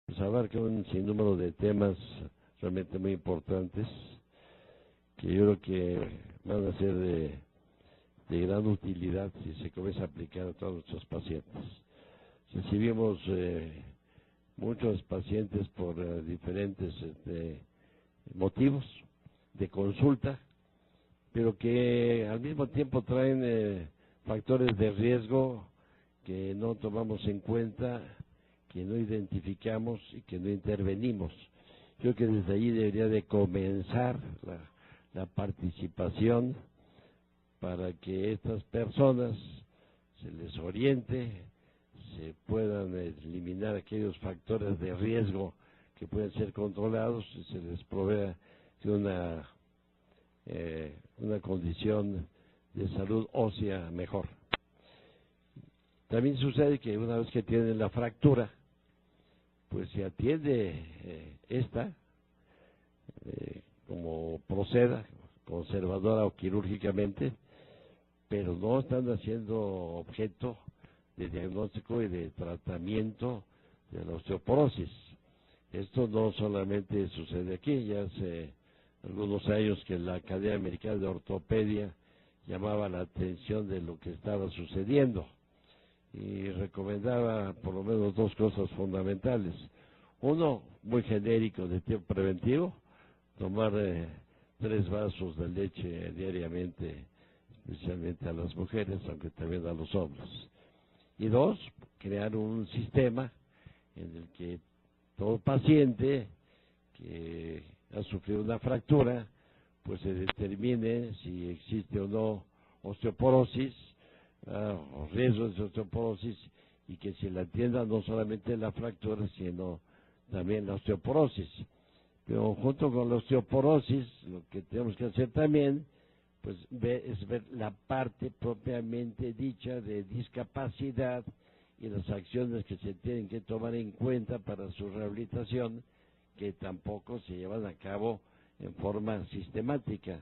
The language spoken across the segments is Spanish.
pues abarca un sinnúmero de temas realmente muy importantes que yo creo que van a ser de gran utilidad si se comienza a aplicar a todos nuestros pacientes. Recibimos muchos pacientes por diferentes motivos de consulta, pero que al mismo tiempo traen factores de riesgo que no tomamos en cuenta, que no identificamos y que no intervenimos. Yo creo que desde ahí debería de comenzar la participación para que estas personas se les oriente, se puedan eliminar aquellos factores de riesgo que pueden ser controlados y se les provea de una condición de salud ósea mejor. También sucede que una vez que tienen la fractura, pues se atiende como proceda, conservadora o quirúrgicamente, pero no están haciendo objeto de diagnóstico y de tratamiento de la osteoporosis. Esto no solamente sucede aquí, ya hace algunos años que la Academia Americana de Ortopedia llamaba la atención de lo que estaba sucediendo y recomendaba por lo menos dos cosas fundamentales. Uno, muy genérico, de tiempo preventivo, tomar 3 vasos de leche diariamente, especialmente a las mujeres, aunque también a los hombres. Y 2, crear un sistema en el que todo paciente que ha sufrido una fractura, pues se determine si existe o no osteoporosis, o riesgos de osteoporosis, y que se le atienda no solamente la fractura, sino también la osteoporosis. Pero junto con la osteoporosis, lo que tenemos que hacer también, pues es ver la parte propiamente dicha de discapacidad y las acciones que se tienen que tomar en cuenta para su rehabilitación, que tampoco se llevan a cabo en forma sistemática.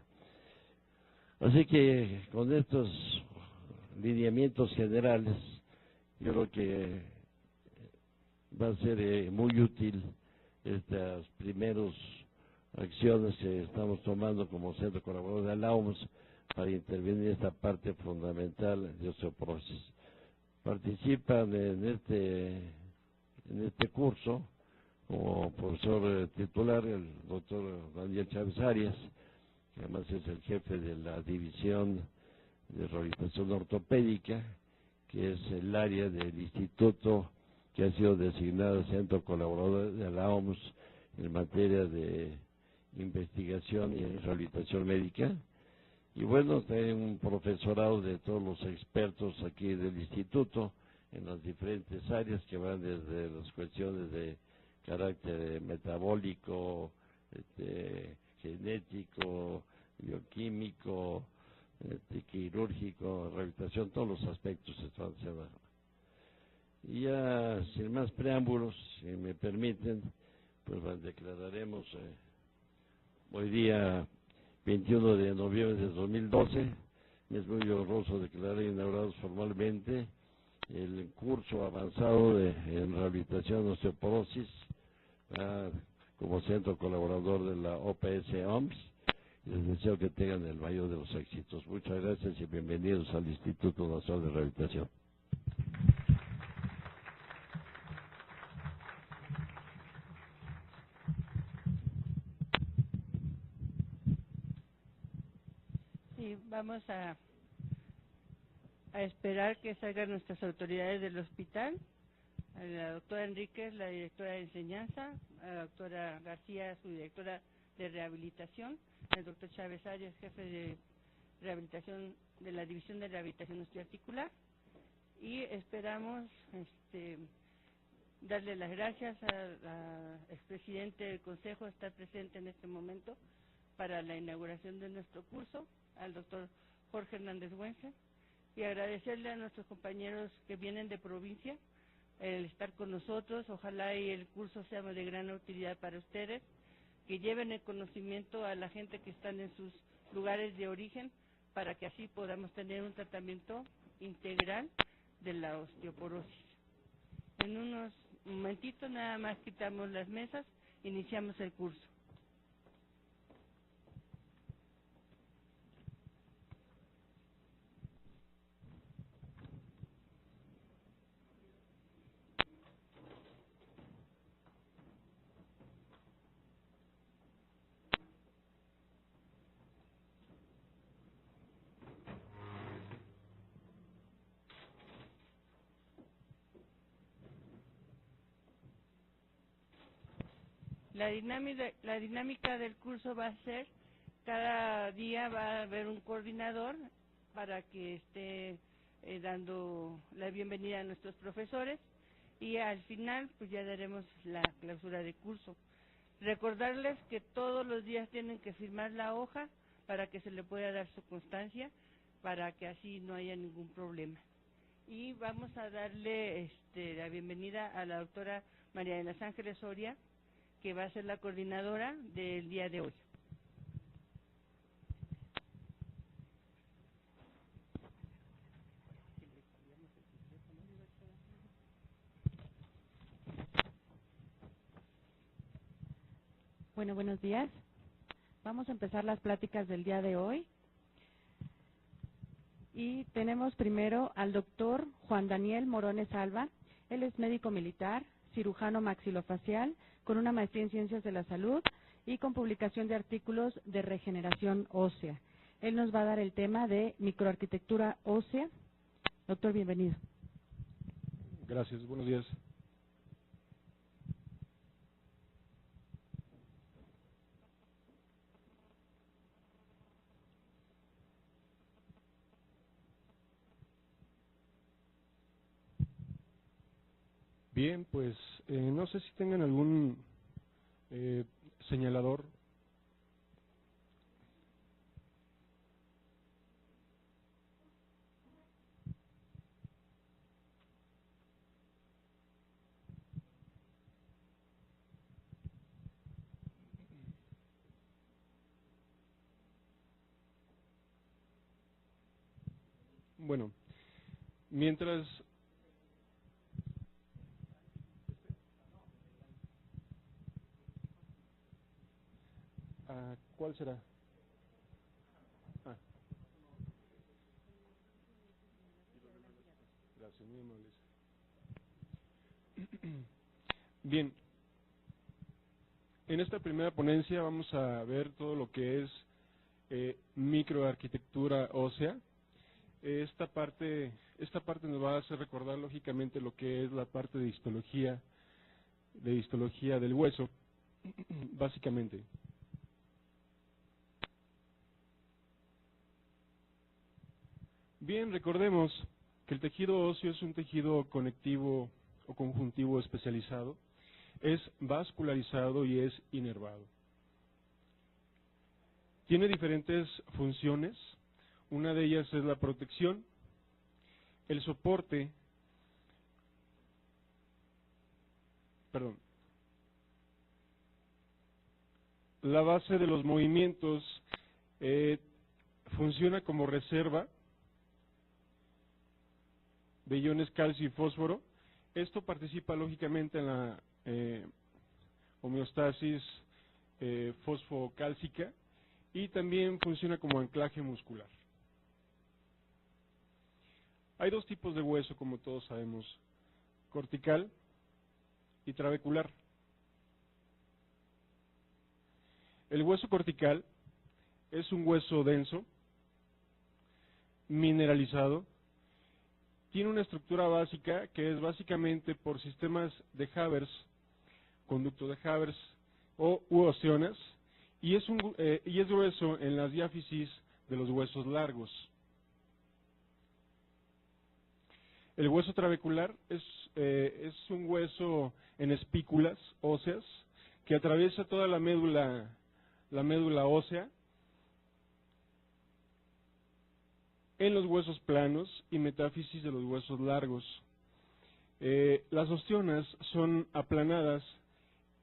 Así que con estos lineamientos generales, yo creo que va a ser muy útil estas primeras acciones que estamos tomando como centro colaborador de la OMS para intervenir en esta parte fundamental de osteoporosis. Participan en este curso como profesor titular el doctor Daniel Chávez Arias, que además es el jefe de la División de Rehabilitación Ortopédica, que es el área del instituto que ha sido designado centro colaborador de la OMS en materia de investigación y rehabilitación médica. Y bueno, hay un profesorado de todos los expertos aquí del instituto en las diferentes áreas que van desde las cuestiones de carácter metabólico, genético, bioquímico, quirúrgico, rehabilitación, todos los aspectos están haciendo. Y ya sin más preámbulos, si me permiten, pues declararemos hoy día 21 de noviembre de 2012, me es muy honroso declarar inaugurados formalmente el curso avanzado en rehabilitación de osteoporosis como centro colaborador de la OPS OMS. Les deseo que tengan el mayor de los éxitos. Muchas gracias y bienvenidos al Instituto Nacional de Rehabilitación. Sí, vamos a esperar que salgan nuestras autoridades del hospital, a la doctora Enríquez, la directora de enseñanza, a la doctora García, su directora de rehabilitación, el doctor Chávez Arias, jefe de rehabilitación de la División de Rehabilitación Osteoarticular, y esperamos darle las gracias al expresidente del Consejo, estar presente en este momento para la inauguración de nuestro curso, al doctor Jorge Hernández Güense, y agradecerle a nuestros compañeros que vienen de provincia el estar con nosotros. Ojalá y el curso sea de gran utilidad para ustedes, que lleven el conocimiento a la gente que están en sus lugares de origen, para que así podamos tener un tratamiento integral de la osteoporosis. En unos momentito, nada más quitamos las mesas, iniciamos el curso. La dinámica del curso va a ser, cada día va a haber un coordinador para que esté dando la bienvenida a nuestros profesores, y al final pues ya daremos la clausura de curso. Recordarles que todos los días tienen que firmar la hoja para que se le pueda dar su constancia, para que así no haya ningún problema. Y vamos a darle la bienvenida a la doctora María de los Ángeles Soria, que va a ser la coordinadora del día de hoy. Bueno, buenos días. Vamos a empezar las pláticas del día de hoy. Y tenemos primero al doctor Juan Daniel Morones Alba. Él es médico militar, cirujano maxilofacial, con una maestría en Ciencias de la Salud y con publicación de artículos de regeneración ósea. Él nos va a dar el tema de microarquitectura ósea. Doctor, bienvenido. Gracias, buenos días. Bien, pues no sé si tengan algún señalador. Bueno, mientras... ¿Cuál será? Gracias, muy amables. Bien, en esta primera ponencia vamos a ver todo lo que es microarquitectura ósea. Esta parte nos va a hacer recordar lógicamente lo que es la parte de histología del hueso, básicamente. Bien, recordemos que el tejido óseo es un tejido conectivo o conjuntivo especializado, es vascularizado y es inervado. Tiene diferentes funciones, una de ellas es la protección, el soporte, la base de los movimientos, funciona como reserva de iones calcio y fósforo. Esto participa lógicamente en la homeostasis fosfocálcica y también funciona como anclaje muscular. Hay dos tipos de hueso, como todos sabemos, cortical y trabecular. El hueso cortical es un hueso denso, mineralizado, tiene una estructura básica que es básicamente por sistemas de Havers, conducto de Havers u osteonas, y es grueso en las diáfisis de los huesos largos. El hueso trabecular es un hueso en espículas óseas que atraviesa toda la médula ósea en los huesos planos y metáfisis de los huesos largos. Las osteonas son aplanadas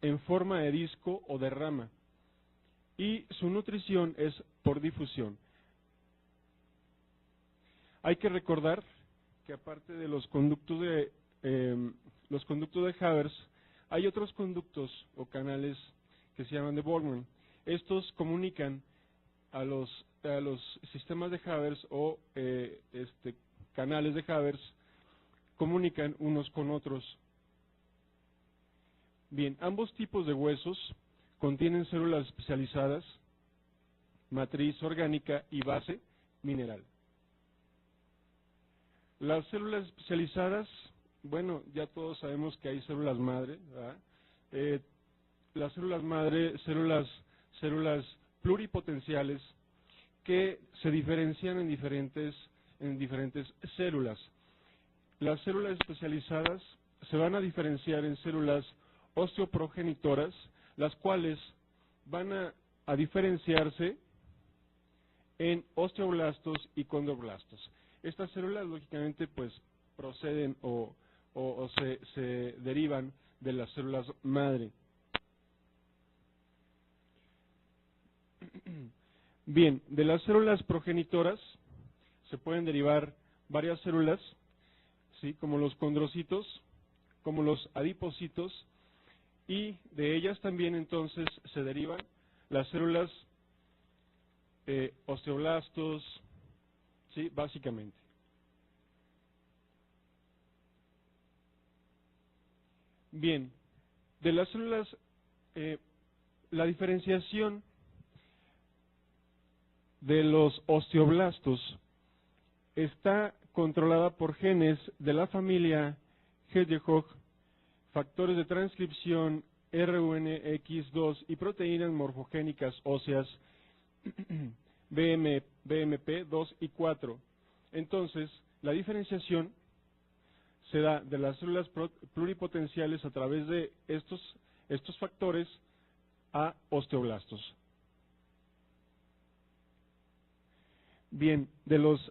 en forma de disco o de rama y su nutrición es por difusión. Hay que recordar que aparte de los conductos de los conductos de Havers, hay otros conductos o canales que se llaman de Volkmann. Estos comunican a los sistemas de Havers o canales de Havers, comunican unos con otros. Bien, ambos tipos de huesos contienen células especializadas, matriz orgánica y base mineral. Las células especializadas, bueno, ya todos sabemos que hay células madre, ¿verdad? Las células madre, células pluripotenciales que se diferencian en diferentes células. Las células especializadas se van a diferenciar en células osteoprogenitoras, las cuales van a diferenciarse en osteoblastos y condroblastos. Estas células, lógicamente, pues proceden o se derivan de las células madre. Bien, de las células progenitoras se pueden derivar varias células, ¿sí?, como los condrocitos, como los adipocitos, y de ellas también entonces se derivan las células osteoblastos, ¿sí?, básicamente. Bien, de las células, la diferenciación de los osteoblastos está controlada por genes de la familia Hedgehog, factores de transcripción RUNX2 y proteínas morfogénicas óseas BMP 2 y 4. Entonces, la diferenciación se da de las células pluripotenciales a través de estos factores a osteoblastos. Bien, de los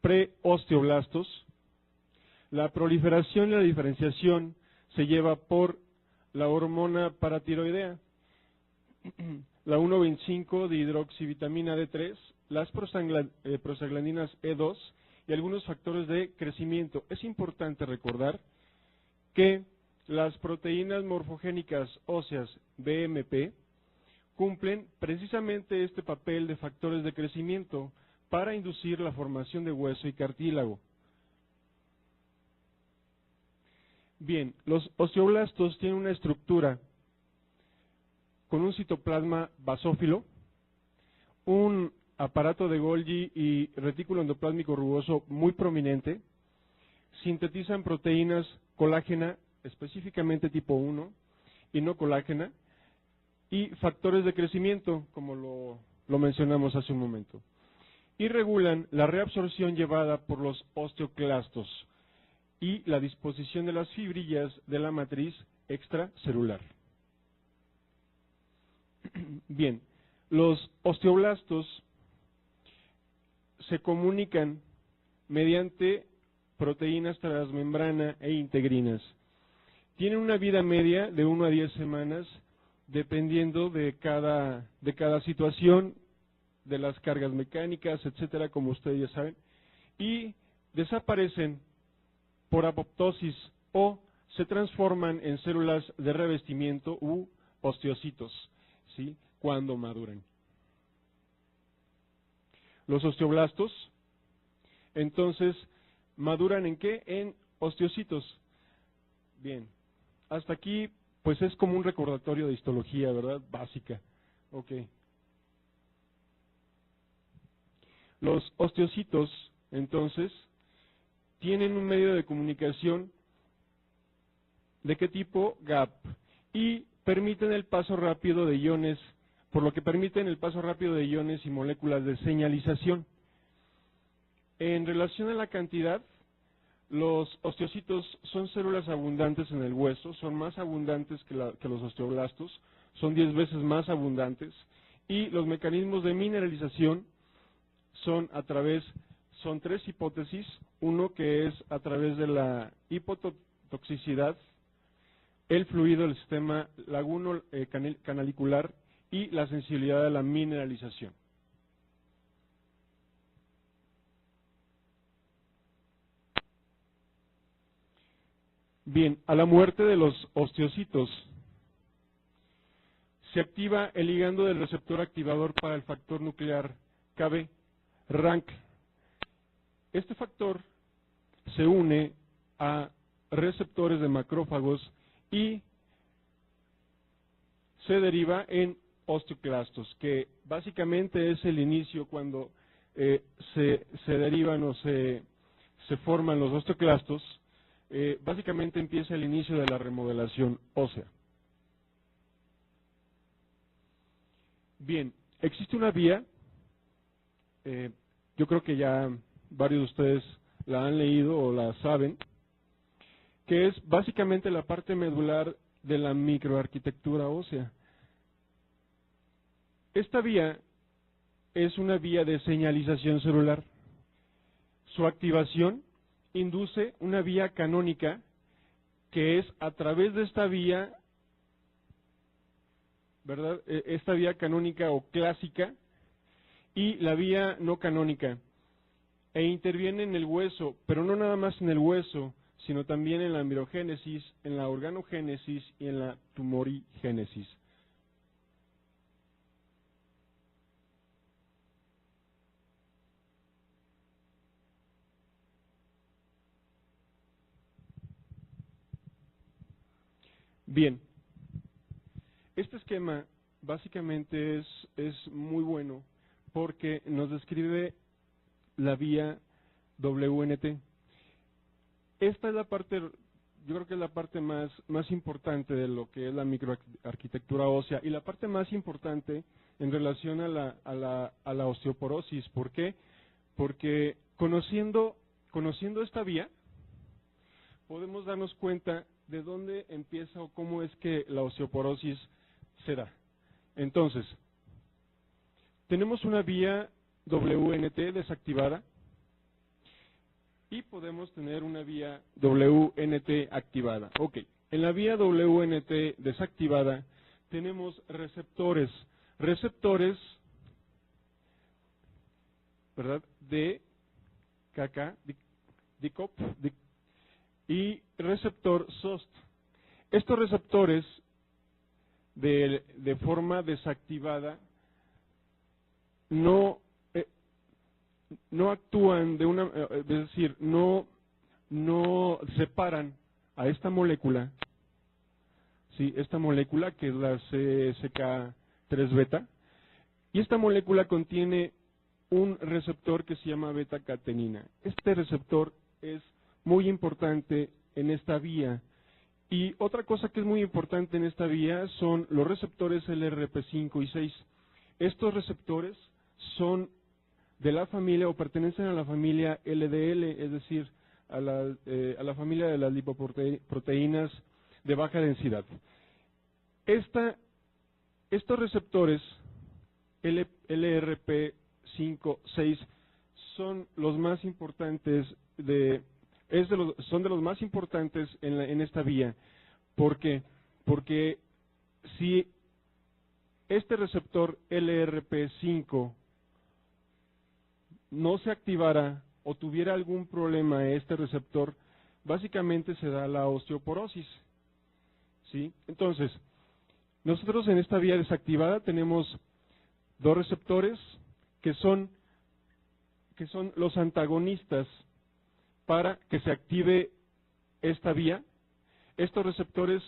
preosteoblastos, la proliferación y la diferenciación se lleva por la hormona paratiroidea, la 1,25 de hidroxivitamina D3, las prostaglandinas E2 y algunos factores de crecimiento. Es importante recordar que las proteínas morfogénicas óseas BMP cumplen precisamente este papel de factores de crecimiento para inducir la formación de hueso y cartílago. Bien, los osteoblastos tienen una estructura con un citoplasma basófilo, un aparato de Golgi y retículo endoplásmico rugoso muy prominente, sintetizan proteínas colágena, específicamente tipo 1, y no colágena, y factores de crecimiento, como lo mencionamos hace un momento, y regulan la reabsorción llevada por los osteoclastos y la disposición de las fibrillas de la matriz extracelular. Bien, los osteoblastos se comunican mediante proteínas transmembrana e integrinas. Tienen una vida media de 1 a 10 semanas, dependiendo de cada situación, de las cargas mecánicas, etcétera, como ustedes ya saben, y desaparecen por apoptosis o se transforman en células de revestimiento u osteocitos, ¿sí?, cuando maduran. Los osteoblastos, entonces, ¿maduran en qué? En osteocitos. Bien, hasta aquí, pues es como un recordatorio de histología, ¿verdad? Básica. Ok. Los osteocitos, entonces, tienen un medio de comunicación ¿de qué tipo? GAP. Y permiten el paso rápido de iones, por lo que permiten el paso rápido de iones y moléculas de señalización. En relación a la cantidad, los osteocitos son células abundantes en el hueso, son más abundantes que los osteoblastos, son 10 veces más abundantes, y los mecanismos de mineralización son 3 hipótesis, uno que es a través de la hipotoxicidad, el fluido del sistema laguno-canalicular y la sensibilidad a la mineralización. Bien, a la muerte de los osteocitos se activa el ligando del receptor activador para el factor nuclear Kb, RANK. Este factor se une a receptores de macrófagos y se deriva en osteoclastos, que básicamente es el inicio cuando se derivan o se forman los osteoclastos. Básicamente empieza el inicio de la remodelación ósea. Bien, existe una vía, yo creo que ya varios de ustedes la han leído o la saben, que es básicamente la parte medular de la microarquitectura ósea. Esta vía es una vía de señalización celular. Su activación induce una vía canónica que es a través de esta vía, ¿verdad? Esta vía canónica o clásica y la vía no canónica, e interviene en el hueso, pero no nada más en el hueso, sino también en la mirogénesis, en la organogénesis y en la tumorigénesis. Bien, este esquema básicamente es muy bueno porque nos describe la vía WNT. Esta es la parte, yo creo que es la parte más importante de lo que es la microarquitectura ósea y la parte más importante en relación a la osteoporosis. ¿Por qué? Porque conociendo esta vía podemos darnos cuenta de dónde empieza o cómo es que la osteoporosis se da. Entonces, tenemos una vía WNT desactivada y podemos tener una vía WNT activada. Ok, en la vía WNT desactivada tenemos receptores, ¿verdad? De KK, DICOP, y receptor SOST. Estos receptores de forma desactivada no actúan de una, es decir, no separan a esta molécula, sí, esta molécula que es la CSK3 beta, y esta molécula contiene un receptor que se llama beta-catenina. Este receptor es muy importante en esta vía. Y otra cosa que es muy importante en esta vía son los receptores LRP5 y 6. Estos receptores son de la familia o pertenecen a la familia LDL, es decir, a la familia de las lipoproteínas de baja densidad. Estos receptores LRP5, 6 son los más importantes son de los más importantes en esta vía. ¿Por qué? Porque si este receptor LRP5 no se activara o tuviera algún problema este receptor, básicamente se da la osteoporosis, ¿sí? Entonces, nosotros en esta vía desactivada tenemos dos receptores que son los antagonistas para que se active esta vía. Estos receptores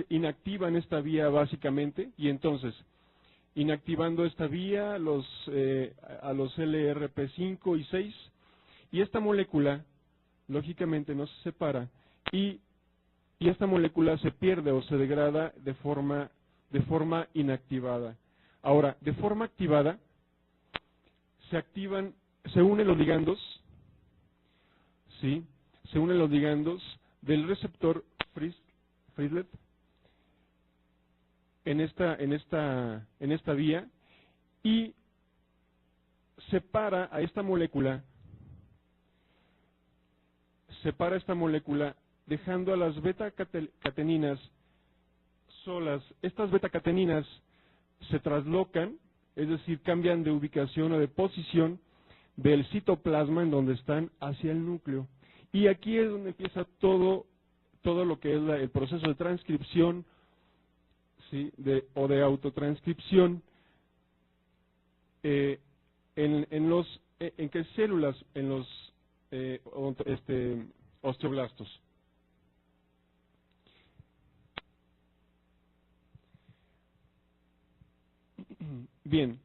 inactivan esta vía básicamente, y entonces, inactivando esta vía a los LRP5 y 6, y esta molécula, lógicamente, no se separa, y esta molécula se pierde o se degrada de forma inactivada. Ahora, de forma activada, se unen los ligandos, ¿sí? Se unen los ligandos del receptor Frislet en esta vía y separa esta molécula dejando a las beta-cateninas solas. Estas beta-cateninas se traslocan, es decir, cambian de ubicación o de posición del citoplasma en donde están hacia el núcleo. Y aquí es donde empieza todo todo lo que es el proceso de transcripción, ¿sí? o de autotranscripción en qué células, en los osteoblastos. Bien,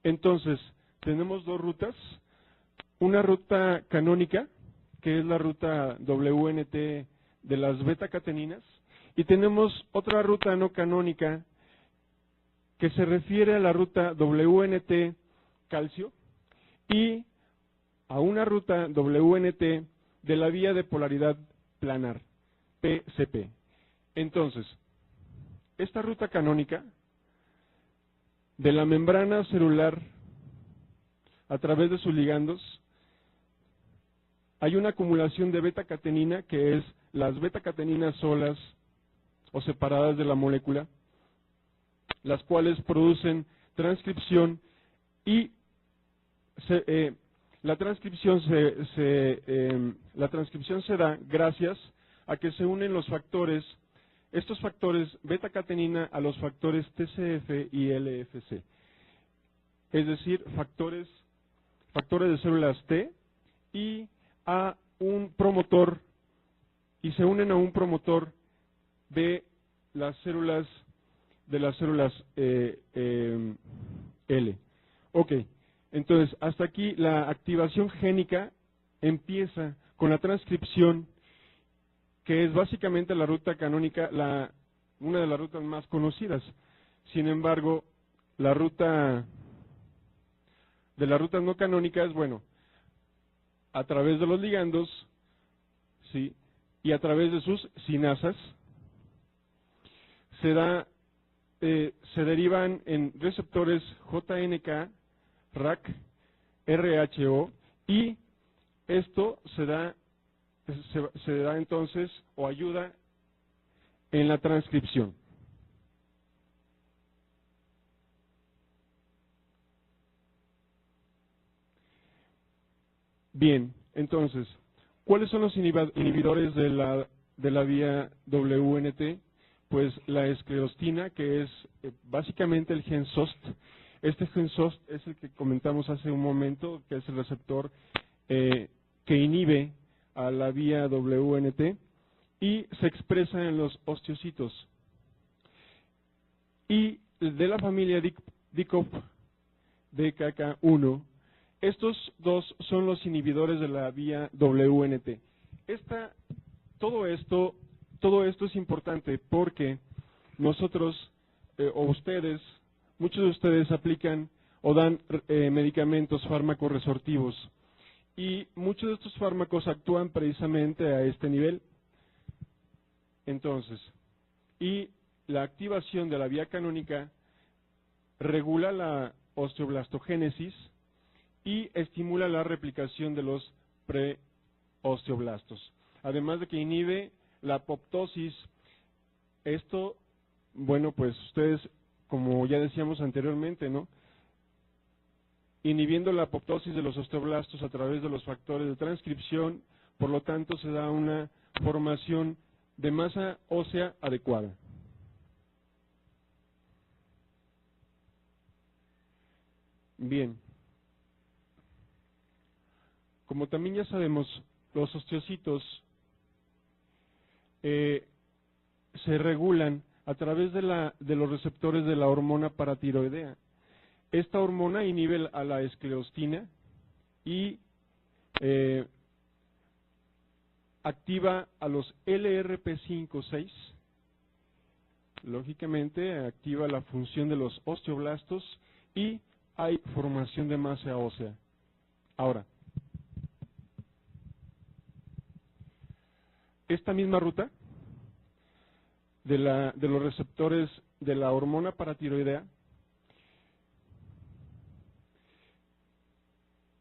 entonces tenemos dos rutas, una ruta canónica, que es la ruta WNT de las beta-cateninas, y tenemos otra ruta no canónica que se refiere a la ruta WNT calcio y a una ruta WNT de la vía de polaridad planar, PCP. Entonces, esta ruta canónica de la membrana celular a través de sus ligandos hay una acumulación de beta-catenina, que es las beta-cateninas solas o separadas de la molécula, las cuales producen transcripción y la transcripción se da gracias a que se unen los factores, estos factores beta-catenina a los factores TCF y LFC, es decir, factores de células T y a un promotor, y se unen a un promotor de las células L. Ok, entonces hasta aquí la activación génica empieza con la transcripción, que es básicamente la ruta canónica, una de las rutas más conocidas. Sin embargo, la ruta de las rutas no canónicas, bueno, a través de los ligandos, ¿sí? Y a través de sus sinasas, se derivan en receptores JNK, RAC, RHO, y esto se da entonces, o ayuda en la transcripción. Bien, entonces, ¿cuáles son los inhibidores de la vía WNT? Pues la esclerostina, que es básicamente el gen SOST. Este gen SOST es el que comentamos hace un momento, que es el receptor que inhibe a la vía WNT y se expresa en los osteocitos. Y de la familia DICOP, DKK1, estos dos son los inhibidores de la vía WNT. Todo esto es importante porque nosotros, o ustedes, muchos de ustedes aplican o dan medicamentos, fármacos resortivos, y muchos de estos fármacos actúan precisamente a este nivel. Entonces, y la activación de la vía canónica regula la osteoblastogénesis y estimula la replicación de los preosteoblastos, además de que inhibe la apoptosis. Esto, bueno, pues ustedes, como ya decíamos anteriormente, ¿no?, inhibiendo la apoptosis de los osteoblastos a través de los factores de transcripción, por lo tanto se da una formación de masa ósea adecuada. Bien, como también ya sabemos, los osteocitos se regulan a través de los receptores de la hormona paratiroidea. Esta hormona inhibe a la esclerostina y activa a los LRP5/6. Lógicamente activa la función de los osteoblastos y hay formación de masa ósea. Ahora, esta misma ruta de los receptores de la hormona paratiroidea,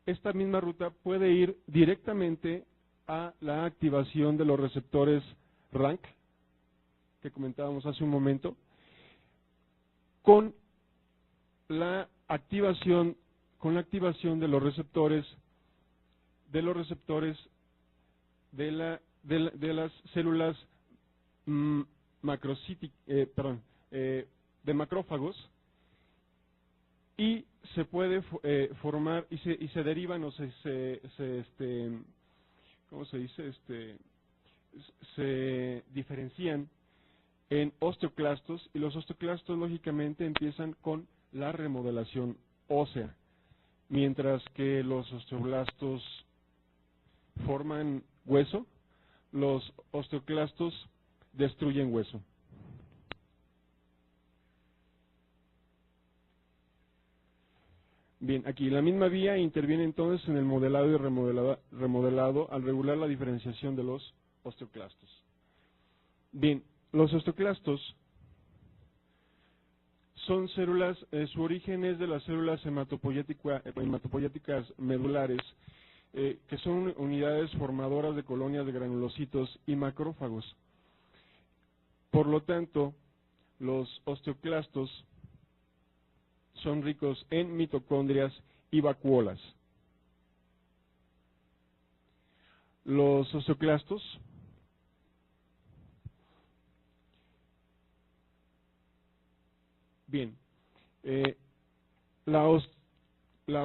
esta misma ruta puede ir directamente a la activación de los receptores RANK, que comentábamos hace un momento, con la activación de los receptores de las células de macrófagos, y se puede formar y se derivan o ¿cómo se dice? Se diferencian en osteoclastos, y los osteoclastos lógicamente empiezan con la remodelación ósea, mientras que los osteoblastos forman hueso, los osteoclastos destruyen hueso. Bien, aquí la misma vía interviene entonces en el modelado y remodelado al regular la diferenciación de los osteoclastos. Bien, los osteoclastos son células, su origen es de las células hematopoyéticas medulares, que son unidades formadoras de colonias de granulocitos y macrófagos. Por lo tanto, los osteoclastos son ricos en mitocondrias y vacuolas. Los osteoclastos la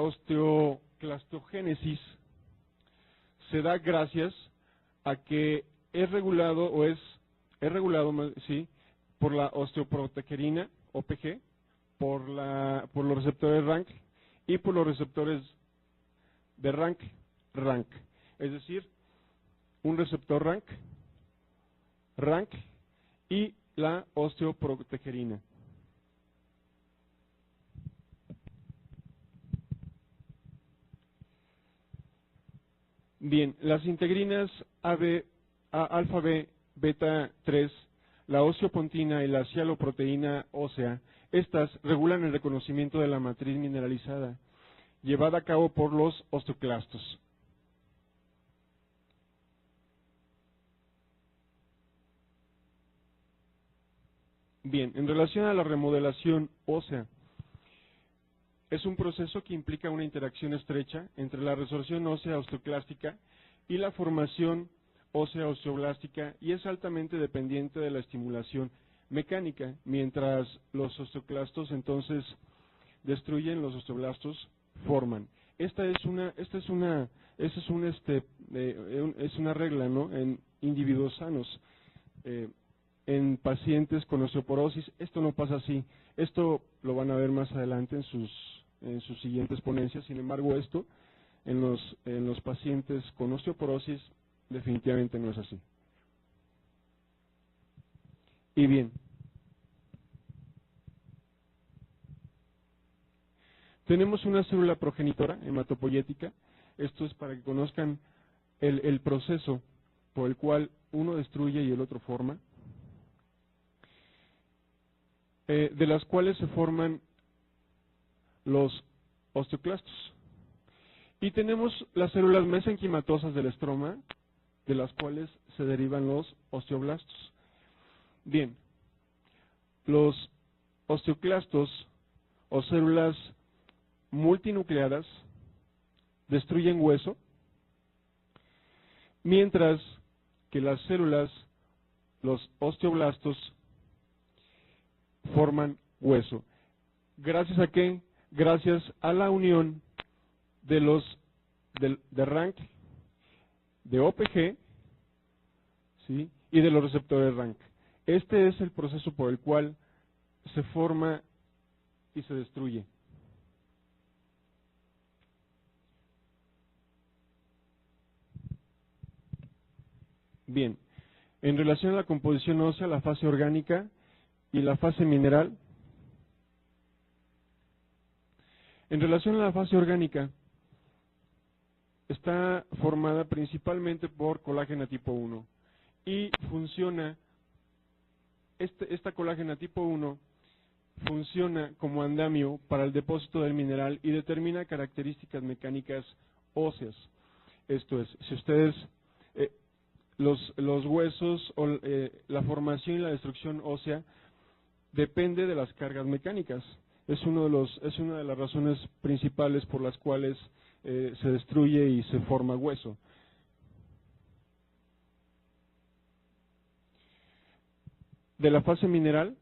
osteoclastogénesis se da gracias a que es regulado por la osteoprotegerina OPG, por los receptores RANK y por los receptores de RANK, es decir, un receptor RANK y la osteoprotegerina. Bien, las integrinas alfa B, beta 3, la osteopontina y la cialoproteína ósea, estas regulan el reconocimiento de la matriz mineralizada, llevada a cabo por los osteoclastos. Bien, en relación a la remodelación ósea, es un proceso que implica una interacción estrecha entre la resorción ósea osteoclástica y la formación ósea osteoblástica, y es altamente dependiente de la estimulación mecánica. Mientras los osteoclastos entonces destruyen, los osteoblastos forman. Esta es una regla, ¿no?, en individuos sanos. En pacientes con osteoporosis esto no pasa así. Esto lo van a ver más adelante en sus siguientes ponencias. Sin embargo, esto en los pacientes con osteoporosis definitivamente no es así. Y bien, tenemos una célula progenitora hematopoyética. Esto es para que conozcan el proceso por el cual uno destruye y el otro forma, de las cuales se forman los osteoclastos. Y tenemos las células mesenquimatosas del estroma, de las cuales se derivan los osteoblastos. Bien, los osteoclastos o células multinucleadas destruyen hueso, mientras que las células, los osteoblastos, forman hueso. ¿Gracias a qué? Gracias a la unión de RANK, de OPG, ¿sí?, y de los receptores RANK. Este es el proceso por el cual se forma y se destruye. Bien, en relación a la composición ósea, la fase orgánica y la fase mineral. En relación a la fase orgánica, está formada principalmente por colágeno tipo 1 y funciona, esta colágeno tipo 1 funciona como andamio para el depósito del mineral y determina características mecánicas óseas. Esto es, si ustedes, los huesos, o la formación y la destrucción ósea depende de las cargas mecánicas. Es una de las razones principales por las cuales se destruye y se forma hueso. de la fase mineral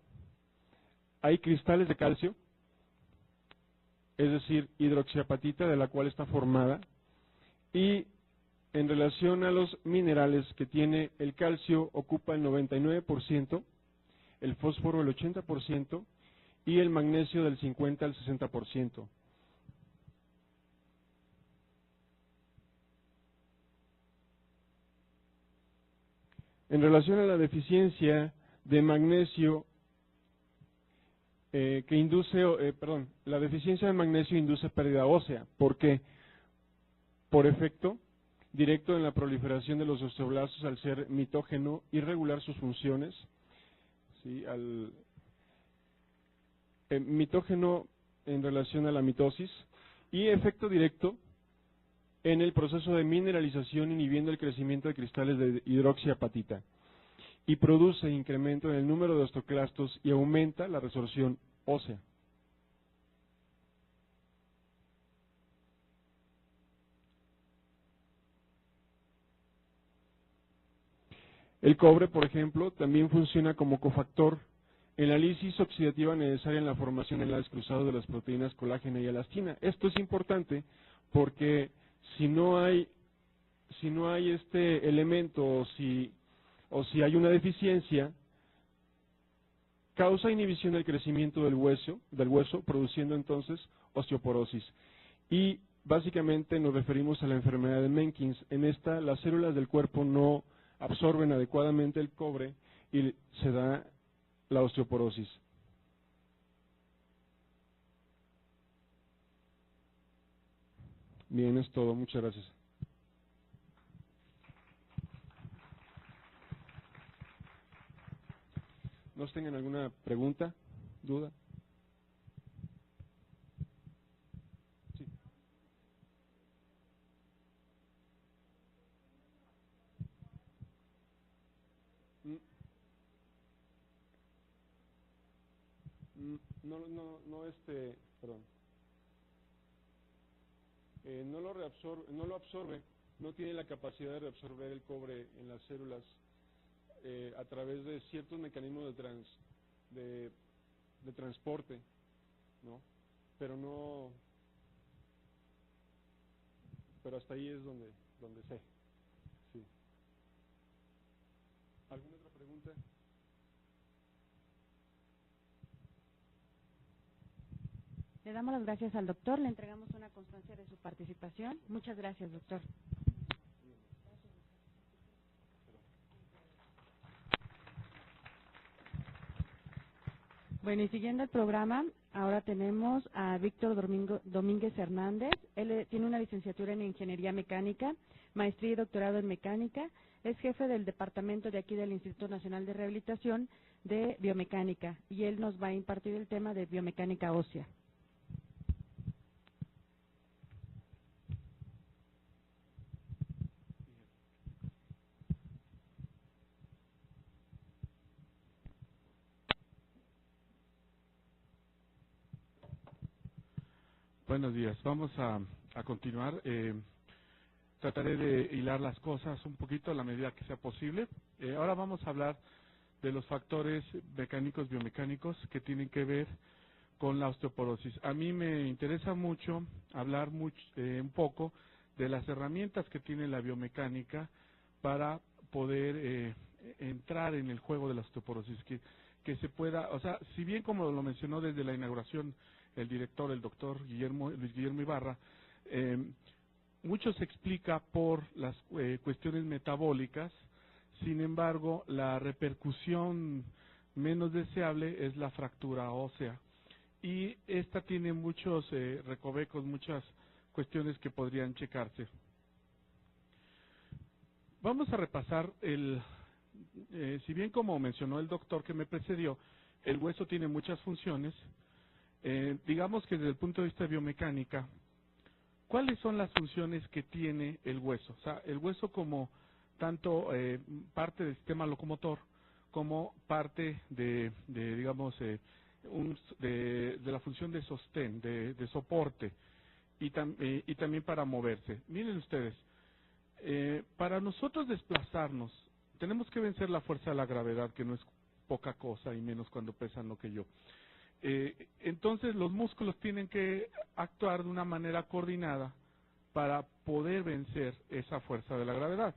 hay cristales de calcio, es decir, hidroxiapatita, de la cual está formada, y en relación a los minerales que tiene, el calcio ocupa el 99%, el fósforo el 80% y el magnesio del 50 al 60%. En relación a la deficiencia de magnesio la deficiencia de magnesio induce pérdida ósea. ¿Por qué? Por efecto directo en la proliferación de los osteoblastos al ser mitógeno y regular sus funciones. ¿Sí? Mitógeno en relación a la mitosis y efecto directo en el proceso de mineralización inhibiendo el crecimiento de cristales de hidroxiapatita y produce incremento en el número de osteoclastos y aumenta la resorción ósea. El cobre, por ejemplo, también funciona como cofactor en la lisis oxidativa necesaria en la formación de enlaces cruzados de las proteínas colágeno y elastina. Esto es importante porque si no hay este elemento o si hay una deficiencia, causa inhibición del crecimiento del hueso, produciendo entonces osteoporosis. Y básicamente nos referimos a la enfermedad de Menkins. En esta, las células del cuerpo no absorben adecuadamente el cobre y se da la osteoporosis. Bien, es todo. Muchas gracias. ¿No tengan alguna pregunta, duda? Sí. Perdón. No lo absorbe, no tiene la capacidad de reabsorber el cobre en las células a través de ciertos mecanismos de transporte, ¿no? Pero hasta ahí es donde sé. Sí. ¿Alguna otra pregunta? Le damos las gracias al doctor, le entregamos una constancia de su participación. Muchas gracias, doctor. Bueno, y siguiendo el programa, ahora tenemos a Víctor Domínguez Hernández. Él tiene una licenciatura en Ingeniería Mecánica, maestría y doctorado en Mecánica. Es jefe del departamento de aquí del Instituto Nacional de Rehabilitación de Biomecánica, y él nos va a impartir el tema de biomecánica ósea. Buenos días. Vamos a continuar. Trataré de hilar las cosas un poquito a la medida que sea posible. Ahora vamos a hablar de los factores mecánicos, biomecánicos que tienen que ver con la osteoporosis. A mí me interesa mucho hablar un poco de las herramientas que tiene la biomecánica para poder entrar en el juego de la osteoporosis, que se pueda, o sea, si bien como lo mencionó desde la inauguración el director, el doctor Luis Guillermo Ibarra, mucho se explica por las cuestiones metabólicas. Sin embargo, la repercusión menos deseable es la fractura ósea, y esta tiene muchos recovecos, muchas cuestiones que podrían checarse. Vamos a repasar si bien como mencionó el doctor que me precedió, el hueso tiene muchas funciones. Digamos que desde el punto de vista de biomecánica, ¿cuáles son las funciones que tiene el hueso? O sea, el hueso como tanto parte del sistema locomotor como parte de la función de sostén, de soporte, y también para moverse. Miren ustedes, para nosotros desplazarnos tenemos que vencer la fuerza de la gravedad, que no es poca cosa, y menos cuando pesan lo que yo. Entonces los músculos tienen que actuar de una manera coordinada para poder vencer esa fuerza de la gravedad.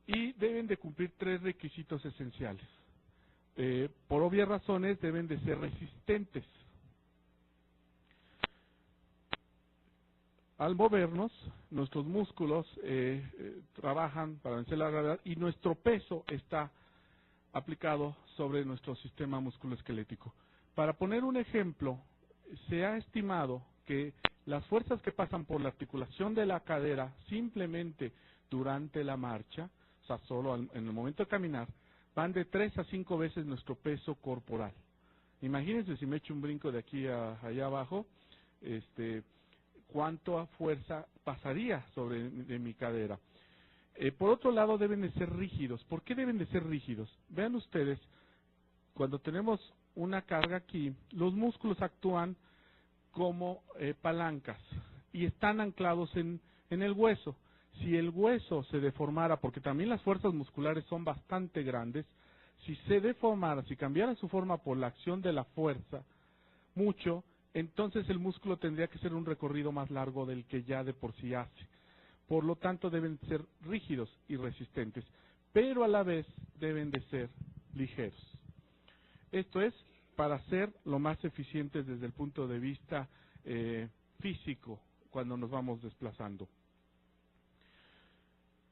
Y deben de cumplir 3 requisitos esenciales. Por obvias razones deben de ser resistentes. Al movernos, nuestros músculos trabajan para vencer la gravedad y nuestro peso está aplicado sobre nuestro sistema musculoesquelético. Para poner un ejemplo, se ha estimado que las fuerzas que pasan por la articulación de la cadera simplemente durante la marcha, o sea, solo en el momento de caminar, van de 3 a 5 veces nuestro peso corporal. Imagínense si me echo un brinco de aquí a allá abajo, cuánta fuerza pasaría sobre de mi cadera. Por otro lado, deben de ser rígidos. ¿Por qué deben de ser rígidos? Vean ustedes, cuando tenemos una carga aquí, los músculos actúan como palancas y están anclados en el hueso. Si el hueso se deformara, porque también las fuerzas musculares son bastante grandes, si se deformara, si cambiara su forma por la acción de la fuerza mucho, entonces el músculo tendría que ser un recorrido más largo del que ya de por sí hace. Por lo tanto, deben ser rígidos y resistentes, pero a la vez deben de ser ligeros. Esto es para ser lo más eficientes desde el punto de vista físico cuando nos vamos desplazando.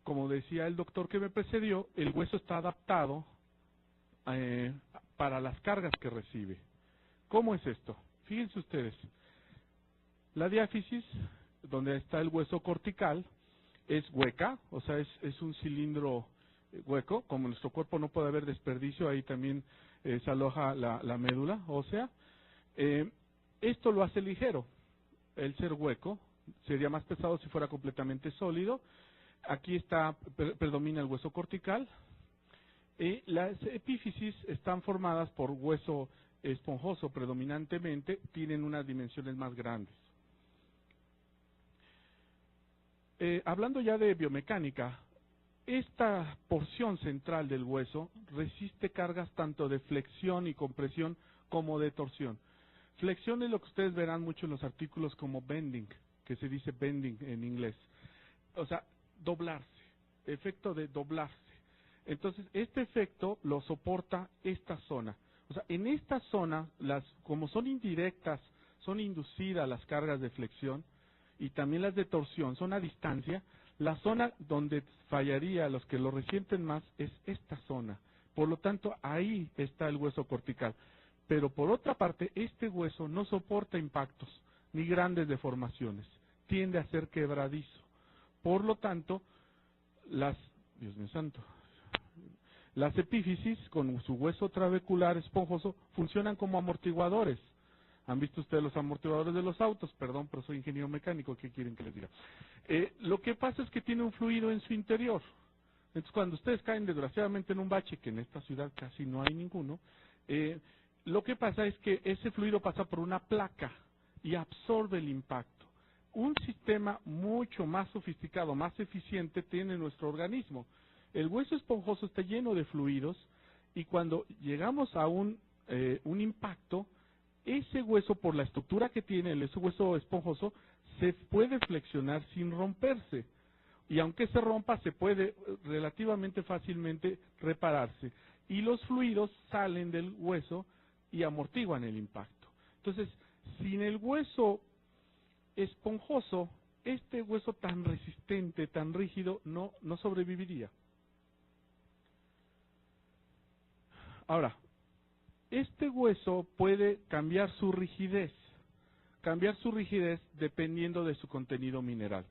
Como decía el doctor que me precedió, el hueso está adaptado para las cargas que recibe. ¿Cómo es esto? Fíjense ustedes, la diáfisis, donde está el hueso cortical, es hueca, o sea, es un cilindro hueco. Como nuestro cuerpo no puede haber desperdicio, ahí también se aloja la médula ósea. Esto lo hace ligero, el ser hueco. Sería más pesado si fuera completamente sólido. Aquí predomina el hueso cortical. Las epífisis están formadas por hueso esponjoso predominantemente, tienen unas dimensiones más grandes. Hablando ya de biomecánica, esta porción central del hueso resiste cargas tanto de flexión y compresión como de torsión. Flexión es lo que ustedes verán mucho en los artículos como bending, que se dice bending en inglés. O sea, doblarse, efecto de doblarse. Entonces, este efecto lo soporta esta zona. O sea, en esta zona, como son indirectas, son inducidas las cargas de flexión y también las de torsión, son a distancia. La zona donde fallaría, los que lo resienten más, es esta zona. Por lo tanto, ahí está el hueso cortical. Pero por otra parte, este hueso no soporta impactos ni grandes deformaciones. Tiende a ser quebradizo. Por lo tanto, Dios mío santo, las epífisis, con su hueso trabecular esponjoso, funcionan como amortiguadores. ¿Han visto ustedes los amortiguadores de los autos? Perdón, pero soy ingeniero mecánico, ¿qué quieren que les diga? Lo que pasa es que tiene un fluido en su interior. Entonces, cuando ustedes caen desgraciadamente en un bache, que en esta ciudad casi no hay ninguno, lo que pasa es que ese fluido pasa por una placa y absorbe el impacto. Un sistema mucho más sofisticado, más eficiente tiene nuestro organismo. El hueso esponjoso está lleno de fluidos y cuando llegamos a un impacto, ese hueso, por la estructura que tiene, ese hueso esponjoso, se puede flexionar sin romperse. Y aunque se rompa, se puede relativamente fácilmente repararse. Y los fluidos salen del hueso y amortiguan el impacto. Entonces, sin el hueso esponjoso, este hueso tan resistente, tan rígido, no sobreviviría. Ahora, este hueso puede cambiar su rigidez dependiendo de su contenido mineral.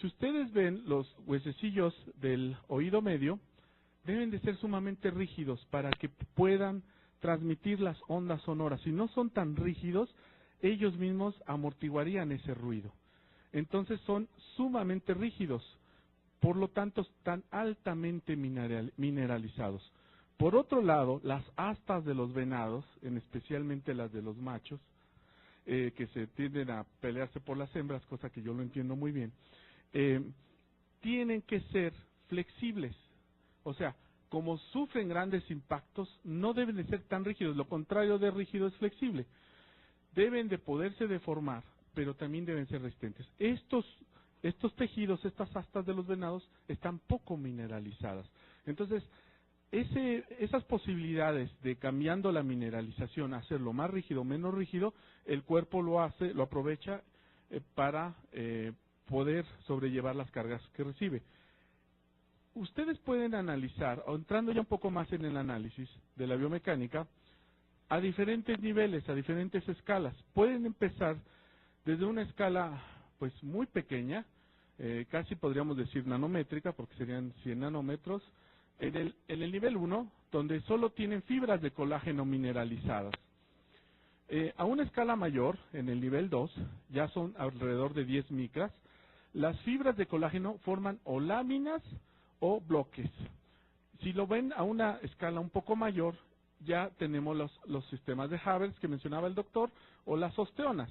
Si ustedes ven los huesecillos del oído medio, deben de ser sumamente rígidos para que puedan transmitir las ondas sonoras. Si no son tan rígidos, ellos mismos amortiguarían ese ruido. Entonces son sumamente rígidos, por lo tanto están altamente mineralizados. Por otro lado, las astas de los venados, especialmente las de los machos, que se tienden a pelearse por las hembras, cosa que yo lo entiendo muy bien, tienen que ser flexibles. O sea, como sufren grandes impactos, no deben de ser tan rígidos. Lo contrario de rígido es flexible. Deben de poderse deformar, pero también deben ser resistentes. Estos tejidos, estas astas de los venados, están poco mineralizadas. Entonces, esas posibilidades de cambiando la mineralización, hacerlo más rígido o menos rígido, el cuerpo lo aprovecha para poder sobrellevar las cargas que recibe. Ustedes pueden analizar, o entrando ya un poco más en el análisis de la biomecánica, a diferentes niveles, a diferentes escalas. Pueden empezar desde una escala pues muy pequeña, casi podríamos decir nanométrica, porque serían 100 nanómetros, en el nivel 1, donde solo tienen fibras de colágeno mineralizadas. A una escala mayor, en el nivel 2, ya son alrededor de 10 micras, las fibras de colágeno forman o láminas o bloques. Si lo ven a una escala un poco mayor, ya tenemos los sistemas de Haber que mencionaba el doctor, o las osteonas,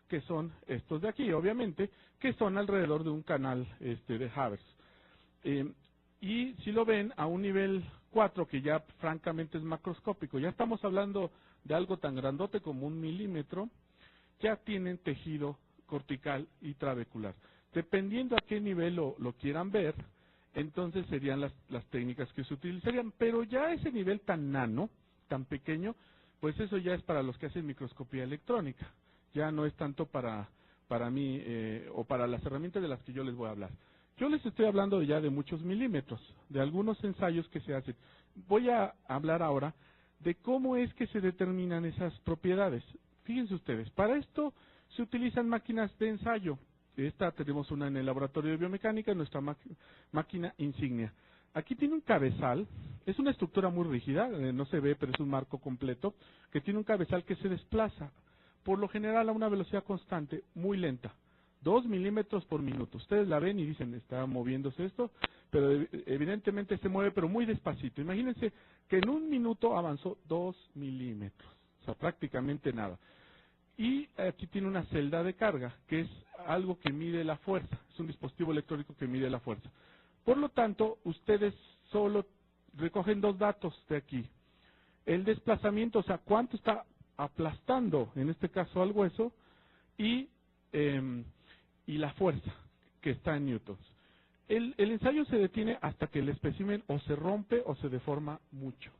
que son estos de aquí, obviamente, que son alrededor de un canal de Haber. Y si lo ven a un nivel 4, que ya francamente es macroscópico, ya estamos hablando de algo tan grandote como 1 milímetro, ya tienen tejido cortical y trabecular. Dependiendo a qué nivel lo quieran ver, entonces serían las técnicas que se utilizarían. Pero ya ese nivel tan nano, tan pequeño, pues eso ya es para los que hacen microscopía electrónica. Ya no es tanto para mí o para las herramientas de las que yo les voy a hablar. Yo les estoy hablando ya de muchos milímetros, de algunos ensayos que se hacen. Voy a hablar ahora de cómo es que se determinan esas propiedades. Fíjense ustedes, para esto se utilizan máquinas de ensayo. Esta tenemos una en el laboratorio de biomecánica, nuestra máquina insignia. Aquí tiene un cabezal, es una estructura muy rígida, no se ve, pero es un marco completo, que tiene un cabezal que se desplaza, por lo general a una velocidad constante, muy lenta, 2 milímetros por minuto. Ustedes la ven y dicen, está moviéndose esto, pero evidentemente se mueve, pero muy despacito. Imagínense que en 1 minuto avanzó 2 milímetros, o sea, prácticamente nada. Y aquí tiene una celda de carga, que es algo que mide la fuerza, es un dispositivo electrónico que mide la fuerza. Por lo tanto, ustedes solo recogen 2 datos de aquí. El desplazamiento, o sea, cuánto está aplastando, en este caso al hueso, y la fuerza, que está en newtons. El ensayo se detiene hasta que el espécimen o se rompe o se deforma mucho.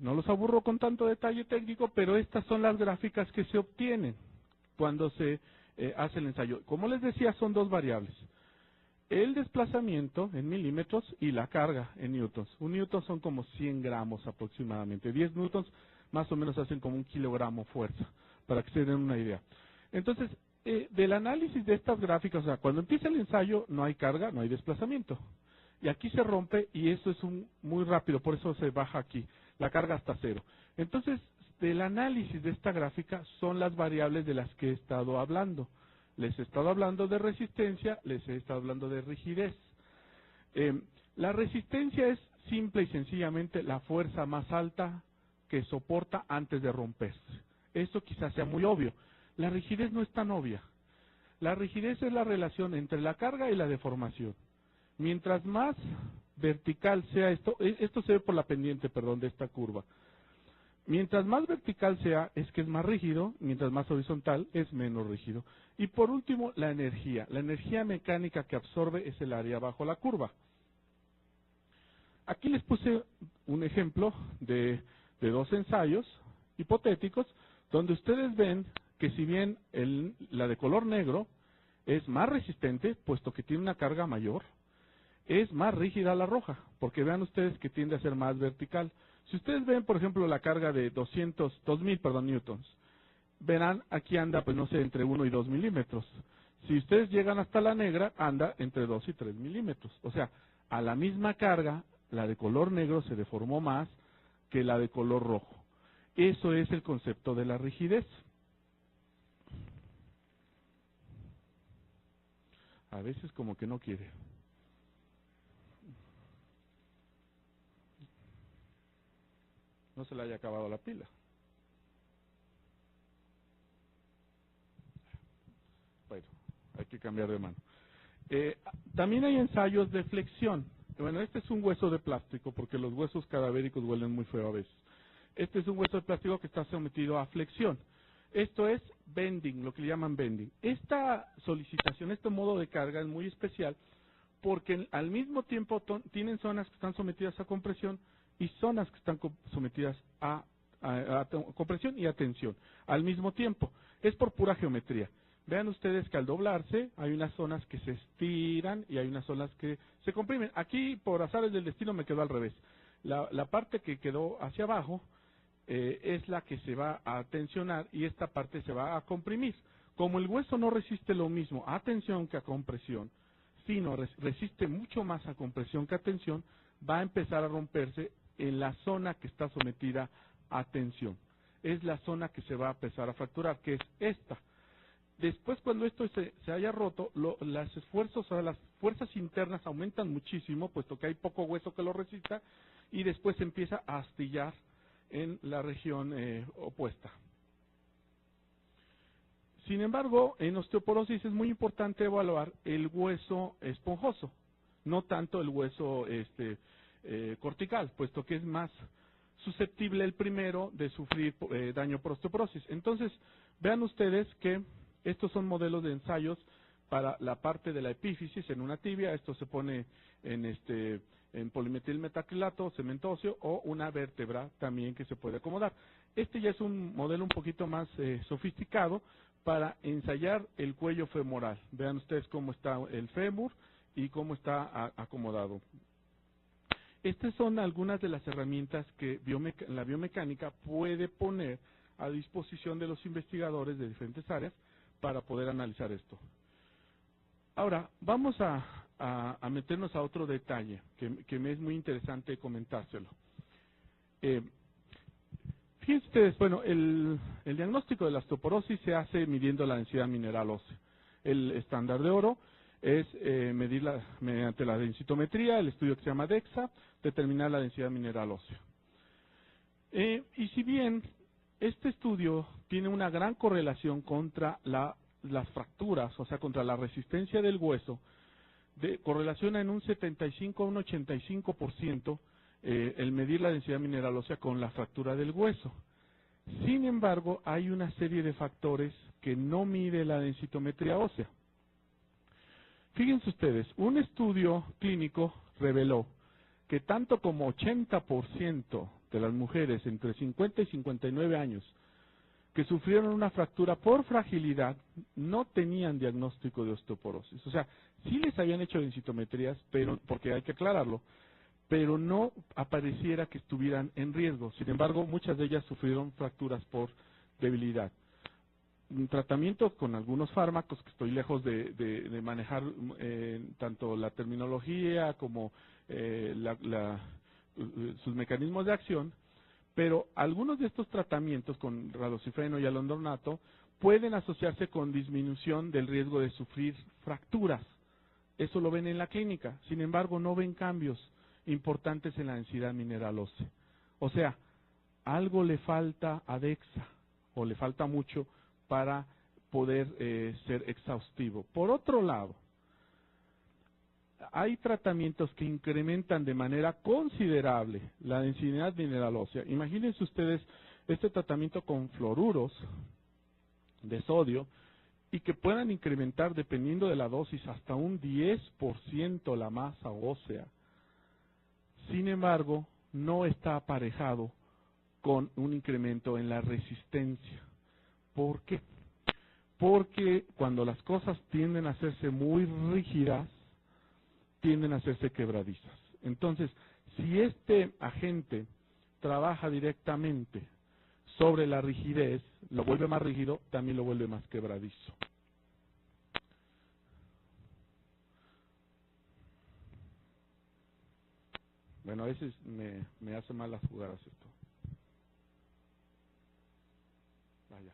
No los aburro con tanto detalle técnico, pero estas son las gráficas que se obtienen cuando se hace el ensayo. Como les decía, son 2 variables. El desplazamiento en milímetros y la carga en newtons. 1 newton son como 100 gramos aproximadamente. 10 newtons más o menos hacen como 1 kilogramo fuerza, para que se den una idea. Entonces, del análisis de estas gráficas, o sea, cuando empieza el ensayo no hay carga, no hay desplazamiento. Y aquí se rompe y eso es muy rápido, por eso se baja aquí, la carga hasta 0. Entonces, del análisis de esta gráfica son las variables de las que he estado hablando. Les he estado hablando de resistencia, les he estado hablando de rigidez. La resistencia es simple y sencillamente la fuerza más alta que soporta antes de romperse. Esto quizás sea muy obvio. La rigidez no es tan obvia. La rigidez es la relación entre la carga y la deformación. Mientras más vertical sea esto se ve por la pendiente, perdón, de esta curva. Mientras más vertical sea, es que es más rígido, mientras más horizontal, es menos rígido. Y por último, la energía. La energía mecánica que absorbe es el área bajo la curva. Aquí les puse un ejemplo de 2 ensayos hipotéticos, donde ustedes ven que si bien la de color negro es más resistente, puesto que tiene una carga mayor, es más rígida la roja, porque vean ustedes que tiende a ser más vertical. Si ustedes ven, por ejemplo, la carga de 2000 newtons, verán aquí anda, pues no sé, entre 1 y 2 milímetros. Si ustedes llegan hasta la negra, anda entre 2 y 3 milímetros. O sea, a la misma carga, la de color negro se deformó más que la de color rojo. Eso es el concepto de la rigidez. A veces como que no quiere. No se le haya acabado la pila. Bueno, hay que cambiar de mano. También hay ensayos de flexión. Bueno, este es un hueso de plástico, porque los huesos cadavéricos huelen muy feo a veces. Este es un hueso de plástico que está sometido a flexión. Esto es bending, lo que le llaman bending. Esta solicitación, este modo de carga es muy especial porque al mismo tiempo tienen zonas que están sometidas a compresión y zonas que están sometidas a compresión y a tensión al mismo tiempo. Es por pura geometría. Vean ustedes que al doblarse hay unas zonas que se estiran y hay unas zonas que se comprimen. Aquí, por azares del destino, me quedó al revés. La parte que quedó hacia abajo es la que se va a tensionar y esta parte se va a comprimir. Como el hueso no resiste lo mismo a tensión que a compresión, sino resiste mucho más a compresión que a tensión, va a empezar a romperse en la zona que está sometida a tensión. Es la zona que se va a empezar a fracturar, que es esta. Después, cuando esto se haya roto, las fuerzas internas aumentan muchísimo, puesto que hay poco hueso que lo resista, y después se empieza a astillar en la región opuesta. Sin embargo, en osteoporosis es muy importante evaluar el hueso esponjoso, no tanto el hueso cortical, puesto que es más susceptible el primero de sufrir daño por osteoporosis. Entonces, vean ustedes que estos son modelos de ensayos para la parte de la epífisis en una tibia. Esto se pone en polimetilmetacrilato, cemento óseo o una vértebra también que se puede acomodar. Este ya es un modelo un poquito más sofisticado para ensayar el cuello femoral. Vean ustedes cómo está el fémur y cómo está acomodado. Estas son algunas de las herramientas que la biomecánica puede poner a disposición de los investigadores de diferentes áreas para poder analizar esto. Ahora, vamos a meternos a otro detalle que me es muy interesante comentárselo. Fíjense ustedes, bueno, el diagnóstico de la osteoporosis se hace midiendo la densidad mineral ósea. El estándar de oro es medirla mediante la densitometría, el estudio que se llama DEXA, determinar la densidad mineral ósea. Y si bien este estudio tiene una gran correlación contra las fracturas, o sea, contra la resistencia del hueso, correlaciona en un 75 a un 85% el medir la densidad mineral ósea con la fractura del hueso. Sin embargo, hay una serie de factores que no mide la densitometría ósea. Fíjense ustedes, un estudio clínico reveló que tanto como 80% de las mujeres entre 50 y 59 años que sufrieron una fractura por fragilidad no tenían diagnóstico de osteoporosis. O sea, sí les habían hecho densitometrías, pero porque hay que aclararlo, pero no apareciera que estuvieran en riesgo. Sin embargo, muchas de ellas sufrieron fracturas por debilidad. Un tratamiento con algunos fármacos, que estoy lejos de manejar tanto la terminología como sus mecanismos de acción, pero algunos de estos tratamientos con ralocifeno y alendronato pueden asociarse con disminución del riesgo de sufrir fracturas. Eso lo ven en la clínica. Sin embargo, no ven cambios importantes en la densidad mineral ósea. O sea, algo le falta a DEXA, o le falta mucho para poder ser exhaustivo. Por otro lado, hay tratamientos que incrementan de manera considerable la densidad mineral ósea. Imagínense ustedes este tratamiento con fluoruros de sodio y que puedan incrementar, dependiendo de la dosis, hasta un 10% la masa ósea. Sin embargo, no está aparejado con un incremento en la resistencia. ¿Por qué? Porque cuando las cosas tienden a hacerse muy rígidas, tienden a hacerse quebradizas. Entonces, si este agente trabaja directamente sobre la rigidez, lo vuelve más rígido, también lo vuelve más quebradizo. Bueno, a veces me hace mal las jugadas esto. Vaya.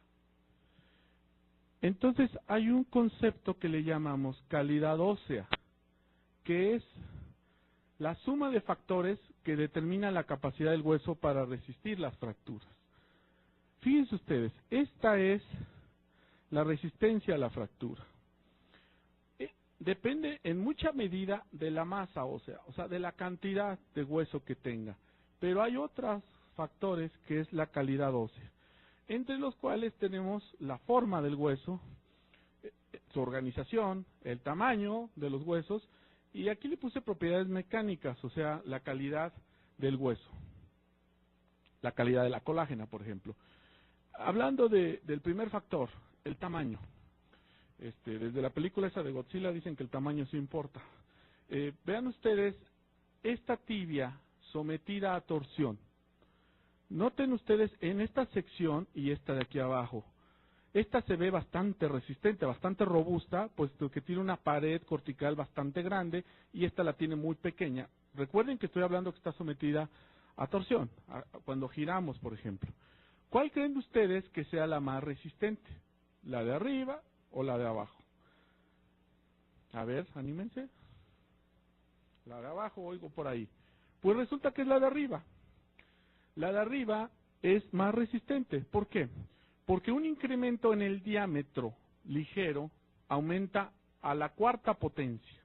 Entonces, hay un concepto que le llamamos calidad ósea, que es la suma de factores que determina la capacidad del hueso para resistir las fracturas. Fíjense ustedes, esta es la resistencia a la fractura. depende en mucha medida de la masa ósea, o sea, de la cantidad de hueso que tenga. Pero hay otros factores que es la calidad ósea, entre los cuales tenemos la forma del hueso, su organización, el tamaño de los huesos, y aquí le puse propiedades mecánicas, o sea, la calidad del hueso, la calidad de la colágena, por ejemplo. Hablando del primer factor, el tamaño. Desde la película esa de Godzilla dicen que el tamaño sí importa. Vean ustedes esta tibia sometida a torsión. Noten ustedes en esta sección y esta de aquí abajo. Esta se ve bastante resistente, bastante robusta, puesto que tiene una pared cortical bastante grande y esta la tiene muy pequeña. Recuerden que estoy hablando que está sometida a torsión, cuando giramos, por ejemplo. ¿Cuál creen ustedes que sea la más resistente? ¿La de arriba o la de abajo? A ver, anímense. La de abajo, oigo por ahí. Pues resulta que es la de arriba. La de arriba es más resistente. ¿Por qué? Porque un incremento en el diámetro ligero aumenta a la cuarta potencia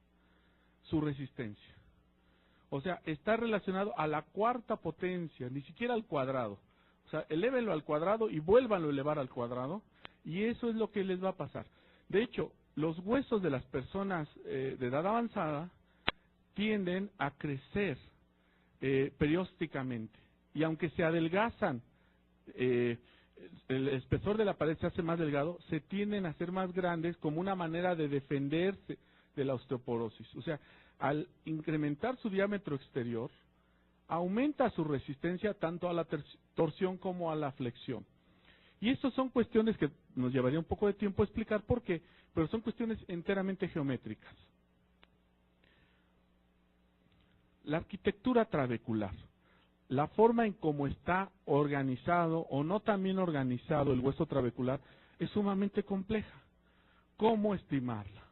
su resistencia. O sea, está relacionado a la cuarta potencia, ni siquiera al cuadrado. O sea, elévenlo al cuadrado y vuélvanlo a elevar al cuadrado, y eso es lo que les va a pasar. De hecho, los huesos de las personas de edad avanzada tienden a crecer periódicamente, y aunque se adelgazan, el espesor de la pared se hace más delgado, se tienden a ser más grandes como una manera de defenderse de la osteoporosis. O sea, al incrementar su diámetro exterior, aumenta su resistencia tanto a la torsión como a la flexión. Y estas son cuestiones que nos llevaría un poco de tiempo explicar por qué, pero son cuestiones enteramente geométricas. La arquitectura trabecular, la forma en cómo está organizado o no tan bien organizado el hueso trabecular es sumamente compleja. ¿Cómo estimarla?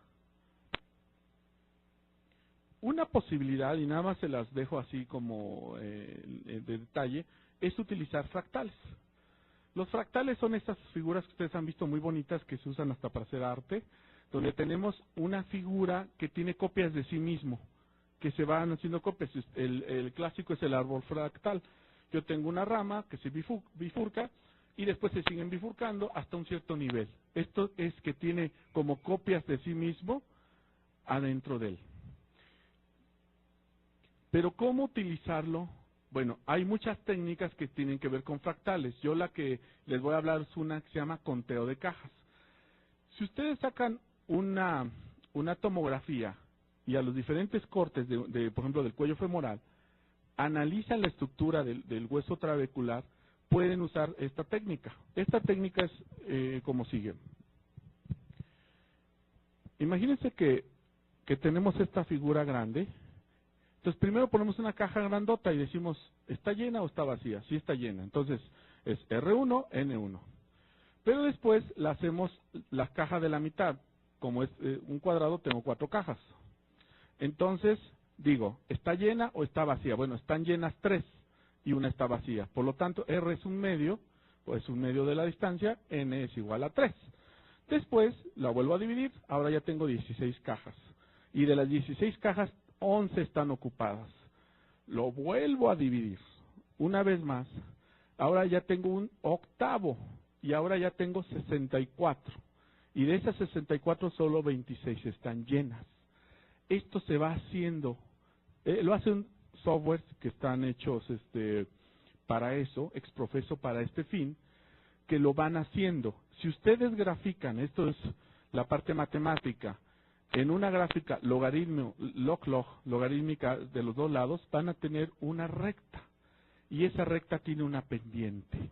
Una posibilidad, y nada más se las dejo así como de detalle, es utilizar fractales. Los fractales son estas figuras que ustedes han visto muy bonitas que se usan hasta para hacer arte, donde tenemos una figura que tiene copias de sí mismo, que se van haciendo copias. El clásico es el árbol fractal. Yo tengo una rama que se bifurca y después se siguen bifurcando hasta un cierto nivel. Esto es que tiene como copias de sí mismo adentro de él. Pero ¿cómo utilizarlo? Bueno, hay muchas técnicas que tienen que ver con fractales. Yo la que les voy a hablar es una que se llama conteo de cajas. Si ustedes sacan una tomografía y a los diferentes cortes, por ejemplo, del cuello femoral, analizan la estructura del hueso trabecular, pueden usar esta técnica. Esta técnica es como sigue. Imagínense que tenemos esta figura grande. Entonces primero ponemos una caja grandota y decimos, ¿está llena o está vacía? Sí está llena. Entonces es R1, N1. Pero después la hacemos la caja de la mitad. Como es un cuadrado, tengo 4 cajas. Entonces digo, ¿está llena o está vacía? Bueno, están llenas 3 y una está vacía. Por lo tanto, R es un medio, pues es un medio de la distancia, N es igual a 3. Después la vuelvo a dividir, ahora ya tengo 16 cajas. Y de las 16 cajas, 11 están ocupadas. Lo vuelvo a dividir una vez más. Ahora ya tengo un octavo y ahora ya tengo 64. Y de esas 64 solo 26 están llenas. Esto se va haciendo, lo hace un software que están hechos para eso, exprofeso para este fin, que lo van haciendo. Si ustedes grafican, esto es la parte matemática, en una gráfica logarítmica de los dos lados, van a tener una recta. Y esa recta tiene una pendiente.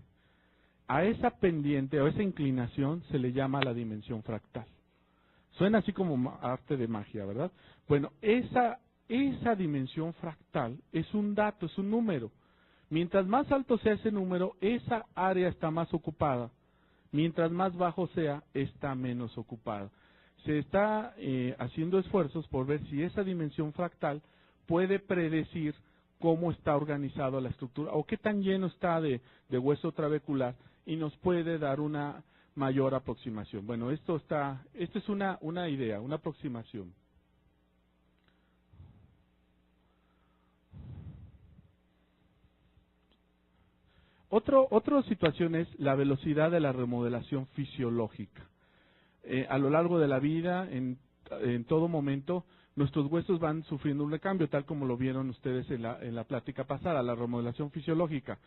A esa pendiente o esa inclinación se le llama la dimensión fractal. Suena así como arte de magia, ¿verdad? Bueno, esa dimensión fractal es un dato, es un número. Mientras más alto sea ese número, esa área está más ocupada. Mientras más bajo sea, está menos ocupada. Se está haciendo esfuerzos por ver si esa dimensión fractal puede predecir cómo está organizada la estructura o qué tan lleno está de hueso trabecular y nos puede dar una mayor aproximación. Bueno, esto es una idea, una aproximación. Otra situación es la velocidad de la remodelación fisiológica. A lo largo de la vida, en todo momento, nuestros huesos van sufriendo un recambio, tal como lo vieron ustedes en la plática pasada, la remodelación fisiológica.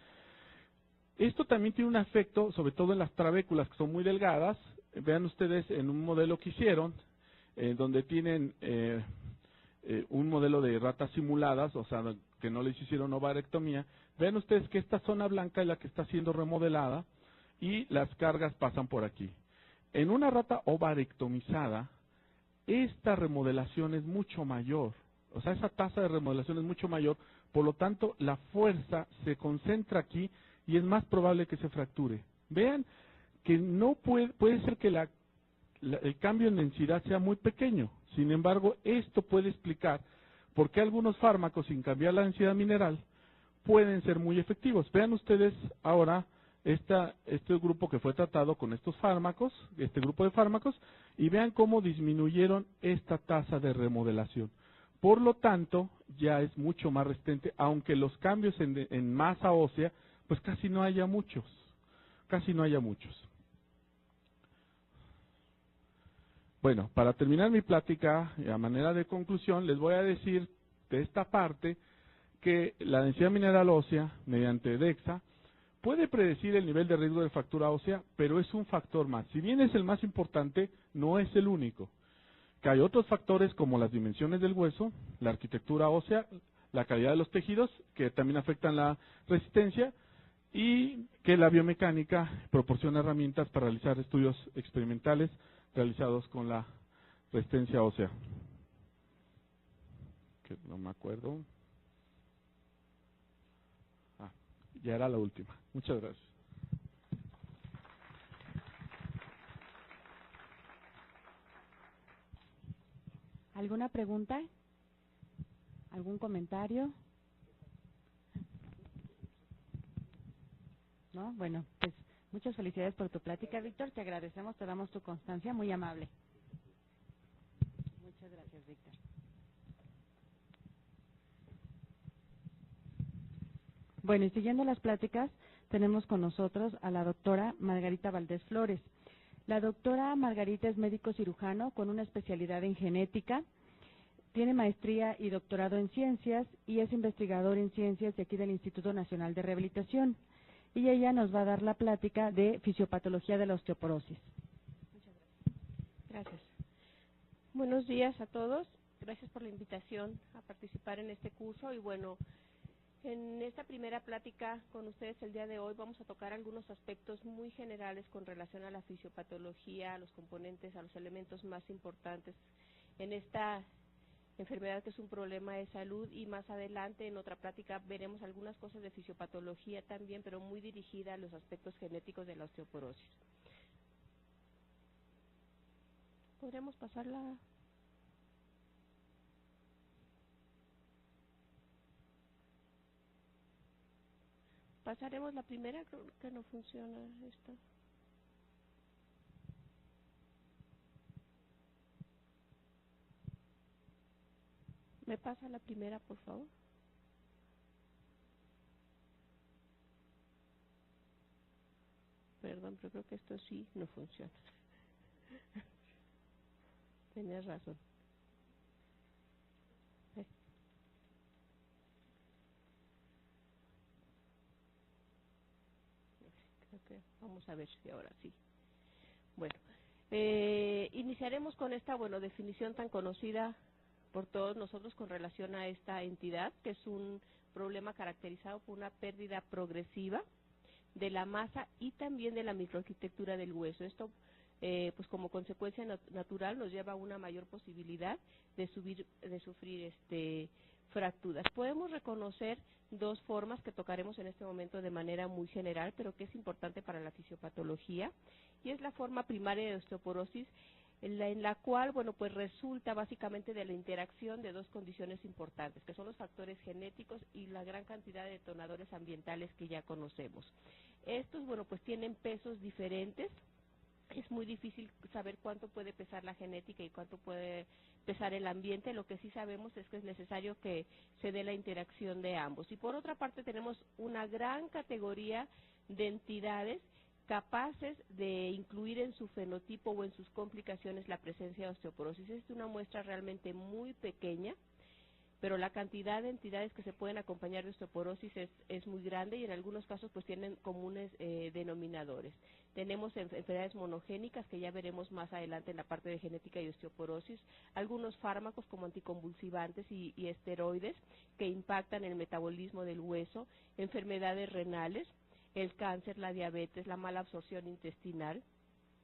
Esto también tiene un efecto, sobre todo en las trabéculas, que son muy delgadas. Vean ustedes en un modelo que hicieron, donde tienen un modelo de ratas simuladas, o sea, que no les hicieron ovarectomía. Vean ustedes que esta zona blanca es la que está siendo remodelada y las cargas pasan por aquí. En una rata ovarectomizada, esta remodelación es mucho mayor, o sea, esa tasa de remodelación es mucho mayor, por lo tanto, la fuerza se concentra aquí y es más probable que se fracture. Vean que no puede ser que el cambio en densidad sea muy pequeño, sin embargo, esto puede explicar por qué algunos fármacos, sin cambiar la densidad mineral, pueden ser muy efectivos. Vean ustedes ahora este grupo que fue tratado con estos fármacos, este grupo de fármacos, y vean cómo disminuyeron esta tasa de remodelación. Por lo tanto, ya es mucho más resistente, aunque los cambios en masa ósea, pues casi no haya muchos. Bueno, para terminar mi plática, a manera de conclusión, les voy a decir de esta parte que la densidad mineral ósea, mediante DEXA, puede predecir el nivel de riesgo de fractura ósea, pero es un factor más. Si bien es el más importante, no es el único. Que hay otros factores como las dimensiones del hueso, la arquitectura ósea, la calidad de los tejidos, que también afectan la resistencia, y que la biomecánica proporciona herramientas para realizar estudios experimentales realizados con la resistencia ósea. Que no me acuerdo. Ya era la última. Muchas gracias. ¿Alguna pregunta? ¿Algún comentario? ¿No? Bueno, pues muchas felicidades por tu plática, Víctor. Te agradecemos, te damos tu constancia, muy amable. Muchas gracias, Víctor. Bueno, y siguiendo las pláticas, tenemos con nosotros a la doctora Margarita Valdés Flores. La doctora Margarita es médico cirujano con una especialidad en genética, tiene maestría y doctorado en ciencias y es investigador en ciencias de aquí del Instituto Nacional de Rehabilitación. Y ella nos va a dar la plática de fisiopatología de la osteoporosis. Muchas gracias. Gracias. Buenos días a todos. Gracias por la invitación a participar en este curso y bueno, en esta primera plática con ustedes el día de hoy vamos a tocar algunos aspectos muy generales con relación a la fisiopatología, a los componentes, a los elementos más importantes en esta enfermedad que es un problema de salud y más adelante en otra plática veremos algunas cosas de fisiopatología también, pero muy dirigida a los aspectos genéticos de la osteoporosis. ¿Podríamos pasarla? Pasaremos la primera, creo que no funciona esto. ¿Me pasa la primera, por favor? Perdón, pero creo que esto sí no funciona. Tenías razón. Creo que vamos a ver si ahora sí. Bueno, iniciaremos con esta definición tan conocida por todos nosotros con relación a esta entidad, que es un problema caracterizado por una pérdida progresiva de la masa y también de la microarquitectura del hueso. Esto, pues como consecuencia natural, nos lleva a una mayor posibilidad de sufrir fracturas. Podemos reconocer dos formas que tocaremos en este momento de manera muy general, pero que es importante para la fisiopatología, y es la forma primaria de osteoporosis, en la cual, pues resulta básicamente de la interacción de dos condiciones importantes, que son los factores genéticos y la gran cantidad de detonadores ambientales que ya conocemos. Estos, pues tienen pesos diferentes. Es muy difícil saber cuánto puede pesar la genética y cuánto puede pesar el ambiente. Lo que sí sabemos es que es necesario que se dé la interacción de ambos. Y por otra parte tenemos una gran categoría de entidades capaces de incluir en su fenotipo o en sus complicaciones la presencia de osteoporosis. Es una muestra realmente muy pequeña, pero la cantidad de entidades que se pueden acompañar de osteoporosis es muy grande y en algunos casos pues tienen comunes denominadores. Tenemos enfermedades monogénicas que ya veremos más adelante en la parte de genética y osteoporosis, algunos fármacos como anticonvulsivantes y esteroides que impactan el metabolismo del hueso, enfermedades renales, el cáncer, la diabetes, la mala absorción intestinal,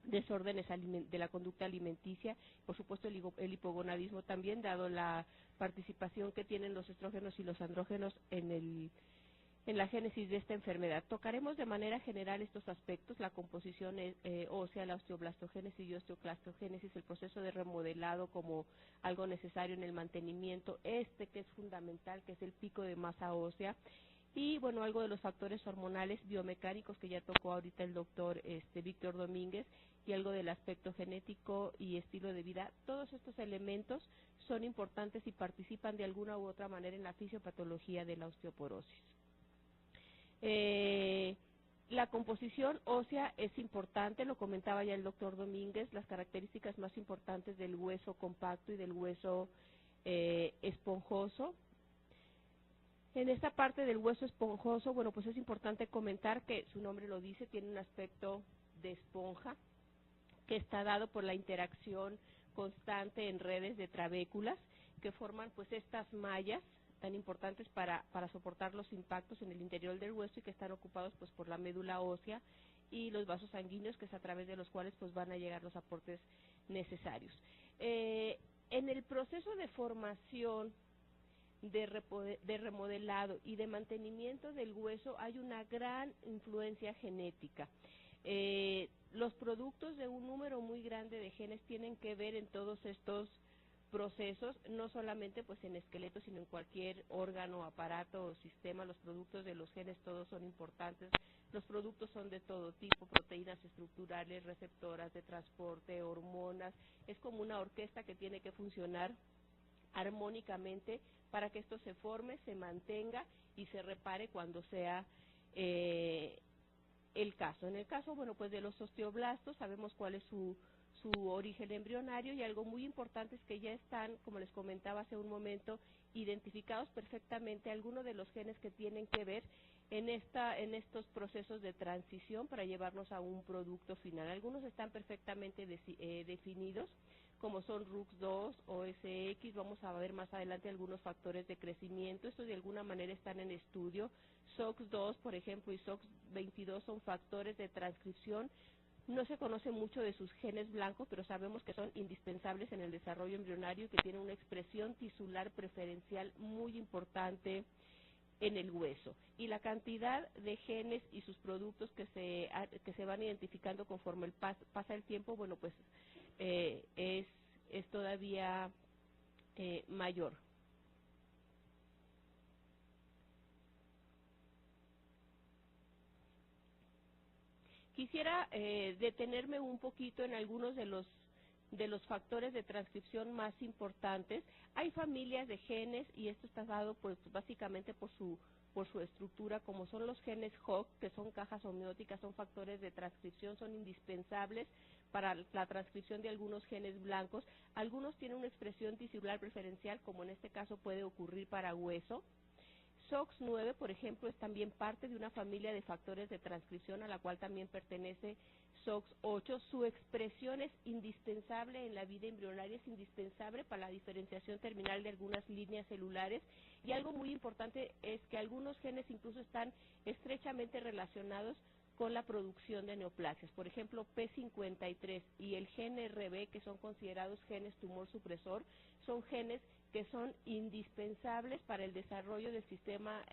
desórdenes de la conducta alimenticia, por supuesto el hipogonadismo también, dado la participación que tienen los estrógenos y los andrógenos en la génesis de esta enfermedad. Tocaremos de manera general estos aspectos, la composición ósea, la osteoblastogénesis y osteoclastogénesis, el proceso de remodelado como algo necesario en el mantenimiento, que es fundamental, que es el pico de masa ósea, y bueno, algo de los factores hormonales biomecánicos que ya tocó ahorita el doctor Víctor Domínguez, y algo del aspecto genético y estilo de vida. Todos estos elementos son importantes y participan de alguna u otra manera en la fisiopatología de la osteoporosis. La composición ósea es importante, lo comentaba ya el doctor Domínguez, las características más importantes del hueso compacto y del hueso esponjoso. En esta parte del hueso esponjoso, bueno, pues es importante comentar que su nombre lo dice, tiene un aspecto de esponja, que está dado por la interacción constante en redes de trabéculas que forman pues estas mallas tan importantes para soportar los impactos en el interior del hueso y que están ocupados pues por la médula ósea y los vasos sanguíneos, que es a través de los cuales pues van a llegar los aportes necesarios. En el proceso de formación, de remodelado y de mantenimiento del hueso hay una gran influencia genética. Los productos de un número muy grande de genes tienen que ver en todos estos procesos, no solamente pues en esqueleto, sino en cualquier órgano, aparato o sistema. Los productos de los genes todos son importantes. Los productos son de todo tipo, proteínas estructurales, receptoras de transporte, hormonas. Es como una orquesta que tiene que funcionar armónicamente para que esto se forme, se mantenga y se repare cuando sea el caso. En el caso, bueno, pues de los osteoblastos, sabemos cuál es su origen embrionario, y algo muy importante es que ya están, como les comentaba hace un momento, identificados perfectamente algunos de los genes que tienen que ver en estos procesos de transición para llevarnos a un producto final. Algunos están perfectamente definidos, como son RUX2 o SX, vamos a ver más adelante algunos factores de crecimiento, estos de alguna manera están en estudio. SOX2, por ejemplo, y SOX22 son factores de transcripción. No se conoce mucho de sus genes blancos, pero sabemos que son indispensables en el desarrollo embrionario y que tienen una expresión tisular preferencial muy importante en el hueso. Y la cantidad de genes y sus productos que se van identificando conforme pasa el tiempo, bueno, pues es todavía mayor. Quisiera detenerme un poquito en algunos de los factores de transcripción más importantes. Hay familias de genes, y esto está dado pues básicamente por su estructura, como son los genes HOC, que son cajas homeóticas, son factores de transcripción, son indispensables para la transcripción de algunos genes blancos. Algunos tienen una expresión tisular preferencial, como en este caso puede ocurrir para hueso. SOX9, por ejemplo, es también parte de una familia de factores de transcripción a la cual también pertenece SOX8. Su expresión es indispensable en la vida embrionaria, es indispensable para la diferenciación terminal de algunas líneas celulares, y algo muy importante es que algunos genes incluso están estrechamente relacionados con la producción de neoplasias. Por ejemplo, P53 y el gen RB, que son considerados genes tumor supresor, son genes que son indispensables para el desarrollo del sistema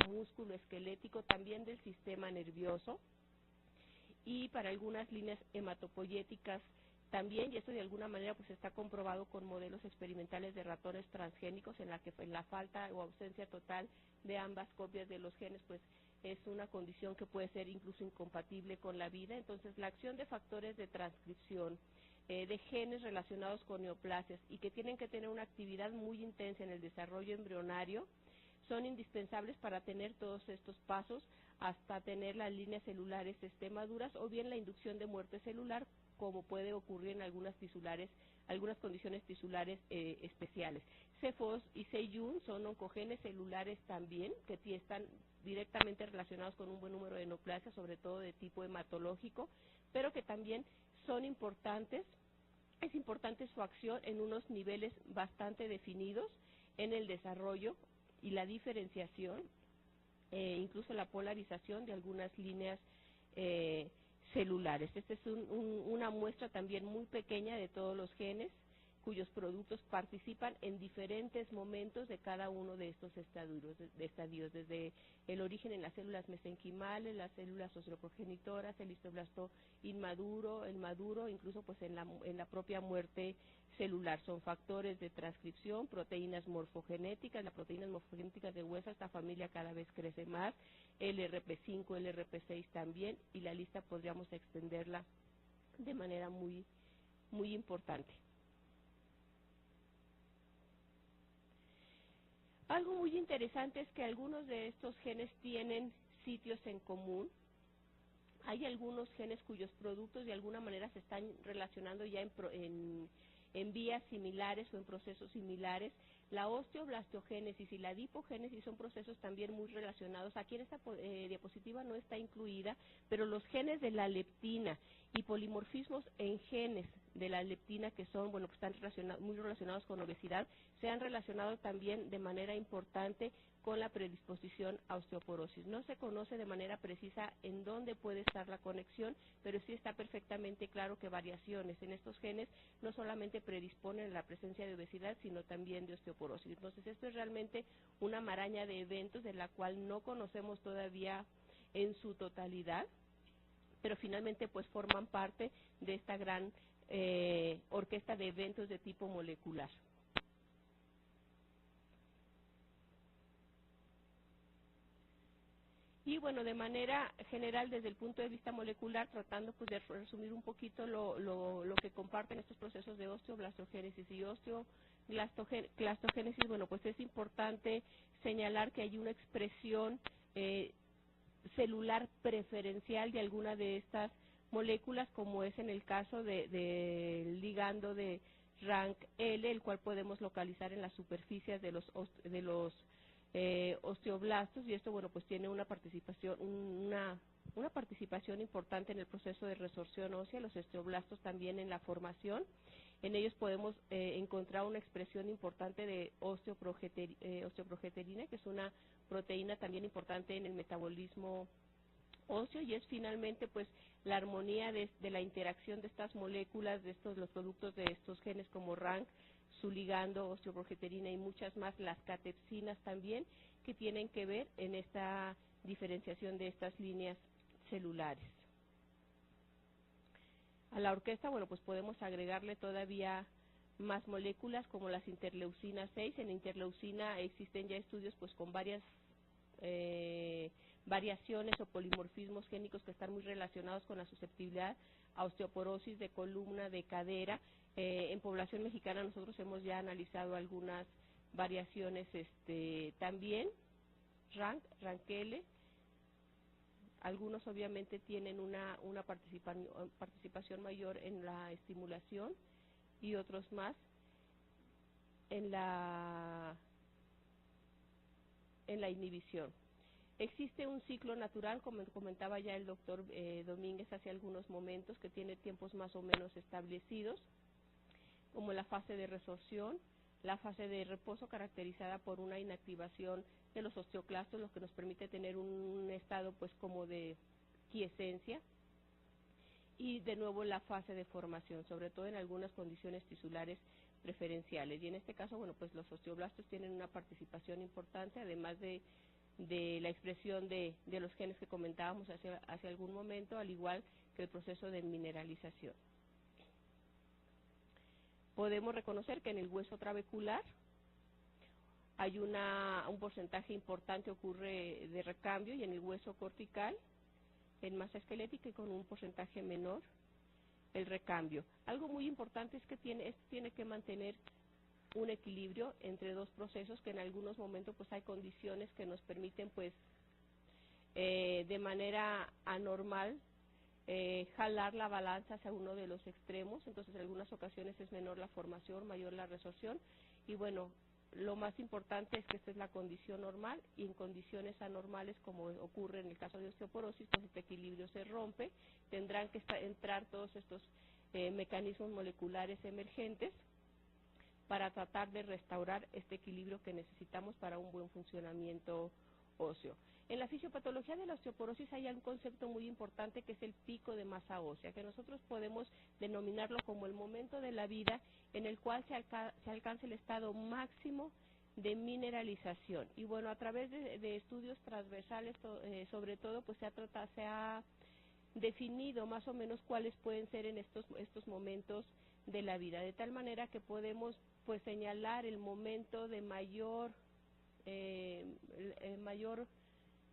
músculo-esquelético, también del sistema nervioso, y para algunas líneas hematopoyéticas también, y esto de alguna manera pues está comprobado con modelos experimentales de ratones transgénicos, en la que la falta o ausencia total de ambas copias de los genes pues es una condición que puede ser incluso incompatible con la vida. Entonces, la acción de factores de transcripción de genes relacionados con neoplasias y que tienen que tener una actividad muy intensa en el desarrollo embrionario son indispensables para tener todos estos pasos hasta tener las líneas celulares maduras, o bien la inducción de muerte celular, como puede ocurrir en algunas condiciones tisulares especiales. CFOS y CEYUN son oncogenes celulares también, que están directamente relacionados con un buen número de neoplasias, sobre todo de tipo hematológico, pero que también son importantes. Es importante su acción en unos niveles bastante definidos en el desarrollo y la diferenciación, incluso la polarización de algunas líneas celulares. Esta es una muestra también muy pequeña de todos los genes cuyos productos participan en diferentes momentos de cada uno de estos estadios, desde el origen en las células mesenquimales, las células socioprogenitoras, el histoblasto inmaduro, el maduro, incluso pues en la propia muerte celular. Son factores de transcripción, proteínas morfogenéticas, las proteínas morfogenéticas de hueso, esta familia cada vez crece más, LRP5, LRP6 también, y la lista podríamos extenderla de manera muy, muy importante. Algo muy interesante es que algunos de estos genes tienen sitios en común. Hay algunos genes cuyos productos de alguna manera se están relacionando ya en vías similares o en procesos similares. La osteoblastogénesis y la adipogénesis son procesos también muy relacionados. Aquí en esta diapositiva no está incluida, pero los genes de la leptina y polimorfismos en genes de la leptina que son, bueno, pues están muy relacionados con obesidad, se han relacionado también de manera importante con la predisposición a osteoporosis. No se conoce de manera precisa en dónde puede estar la conexión, pero sí está perfectamente claro que variaciones en estos genes no solamente predisponen a la presencia de obesidad, sino también de osteoporosis. Entonces, esto es realmente una maraña de eventos de la cual no conocemos todavía en su totalidad, pero finalmente pues forman parte de esta gran orquesta de eventos de tipo molecular. Y bueno, de manera general, desde el punto de vista molecular, tratando pues de resumir un poquito lo que comparten estos procesos de osteoblastogénesis y osteoclastogénesis, bueno, pues es importante señalar que hay una expresión celular preferencial de alguna de estas moléculas, como es en el caso del ligando de RANKL, el cual podemos localizar en las superficies de los osteoblastos, y esto, bueno, pues tiene una participación importante en el proceso de resorción ósea. Los osteoblastos también en la formación. En ellos podemos encontrar una expresión importante de osteoprogesterina, que es una proteína también importante en el metabolismo óseo, y es finalmente pues la armonía de la interacción de estas moléculas, los productos de estos genes como RANK, su ligando, osteoprogesterina y muchas más, las catepsinas también, que tienen que ver en esta diferenciación de estas líneas celulares. A la orquesta, bueno, pues podemos agregarle todavía más moléculas como las interleucina 6. En interleucina existen ya estudios pues con varias variaciones o polimorfismos génicos que están muy relacionados con la susceptibilidad a osteoporosis de columna, de cadera. En población mexicana nosotros hemos ya analizado algunas variaciones también, RANKL. Algunos obviamente tienen una participación mayor en la estimulación y otros más en la inhibición. Existe un ciclo natural, como comentaba ya el doctor Domínguez hace algunos momentos, que tiene tiempos más o menos establecidos, como la fase de resorción, la fase de reposo caracterizada por una inactivación de los osteoclastos, lo que nos permite tener un estado pues como de quiescencia, y de nuevo la fase de formación, sobre todo en algunas condiciones tisulares preferenciales. Y en este caso, bueno, pues los osteoblastos tienen una participación importante, además de la expresión de los genes que comentábamos hace algún momento, al igual que el proceso de mineralización. Podemos reconocer que en el hueso trabecular hay un porcentaje importante ocurre de recambio, y en el hueso cortical, en masa esquelética, y con un porcentaje menor el recambio. Algo muy importante es que tiene que mantener un equilibrio entre dos procesos que en algunos momentos pues hay condiciones que nos permiten pues de manera anormal jalar la balanza hacia uno de los extremos. Entonces en algunas ocasiones es menor la formación, mayor la resorción, y bueno, lo más importante es que esta es la condición normal, y en condiciones anormales, como ocurre en el caso de osteoporosis, pues este equilibrio se rompe. Tendrán que entrar todos estos mecanismos moleculares emergentes para tratar de restaurar este equilibrio que necesitamos para un buen funcionamiento óseo. En la fisiopatología de la osteoporosis hay un concepto muy importante que es el pico de masa ósea, que nosotros podemos denominarlo como el momento de la vida en el cual se alcanza el estado máximo de mineralización. Y bueno, a través de estudios transversales, sobre todo, pues se ha definido más o menos cuáles pueden ser en estos momentos de la vida, de tal manera que podemos pues señalar el momento de mayor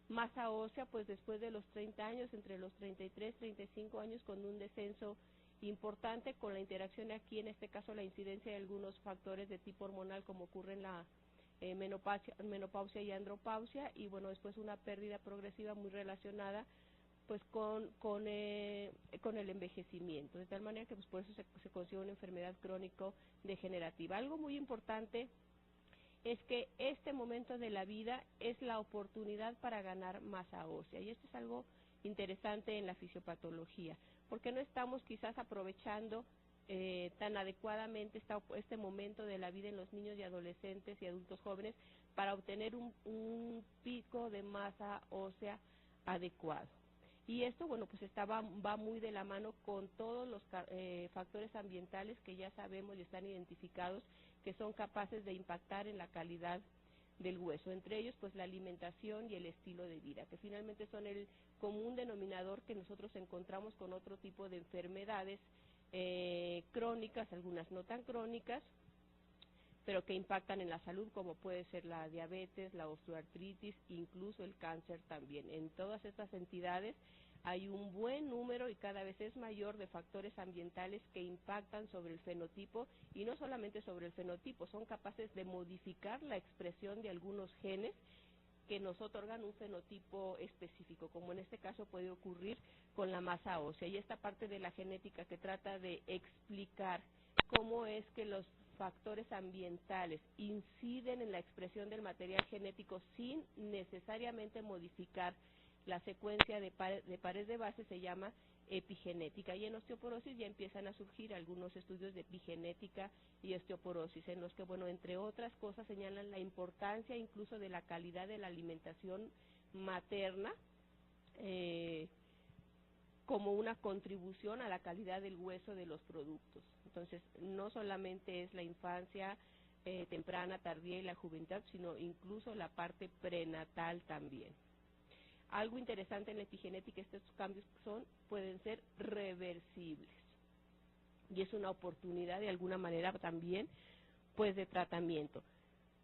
masa ósea pues después de los 30 años, entre los 33, 35 años, con un descenso importante, con la interacción aquí, en este caso la incidencia de algunos factores de tipo hormonal como ocurre en la menopausia y andropausia, y bueno, después una pérdida progresiva muy relacionada pues con el envejecimiento, de tal manera que pues por eso se considera una enfermedad crónico-degenerativa. Algo muy importante es que este momento de la vida es la oportunidad para ganar masa ósea, y esto es algo interesante en la fisiopatología, porque no estamos quizás aprovechando tan adecuadamente este momento de la vida en los niños y adolescentes y adultos jóvenes para obtener un pico de masa ósea adecuado. Y esto, bueno, pues va muy de la mano con todos los factores ambientales que ya sabemos y están identificados, que son capaces de impactar en la calidad del hueso, entre ellos pues la alimentación y el estilo de vida, que finalmente son el común denominador que nosotros encontramos con otro tipo de enfermedades crónicas, algunas no tan crónicas, pero que impactan en la salud, como puede ser la diabetes, la osteoartritis, incluso el cáncer también. En todas estas entidades hay un buen número y cada vez es mayor de factores ambientales que impactan sobre el fenotipo, y no solamente sobre el fenotipo, son capaces de modificar la expresión de algunos genes que nos otorgan un fenotipo específico, como en este caso puede ocurrir con la masa ósea. Y esta parte de la genética que trata de explicar cómo es que los factores ambientales inciden en la expresión del material genético sin necesariamente modificar la secuencia de pares de base se llama epigenética, y en osteoporosis ya empiezan a surgir algunos estudios de epigenética y osteoporosis, en los que, bueno, entre otras cosas señalan la importancia incluso de la calidad de la alimentación materna como una contribución a la calidad del hueso de los productos. Entonces, no solamente es la infancia temprana, tardía y la juventud, sino incluso la parte prenatal también. Algo interesante en la epigenética, estos cambios pueden ser reversibles, y es una oportunidad de alguna manera también pues de tratamiento.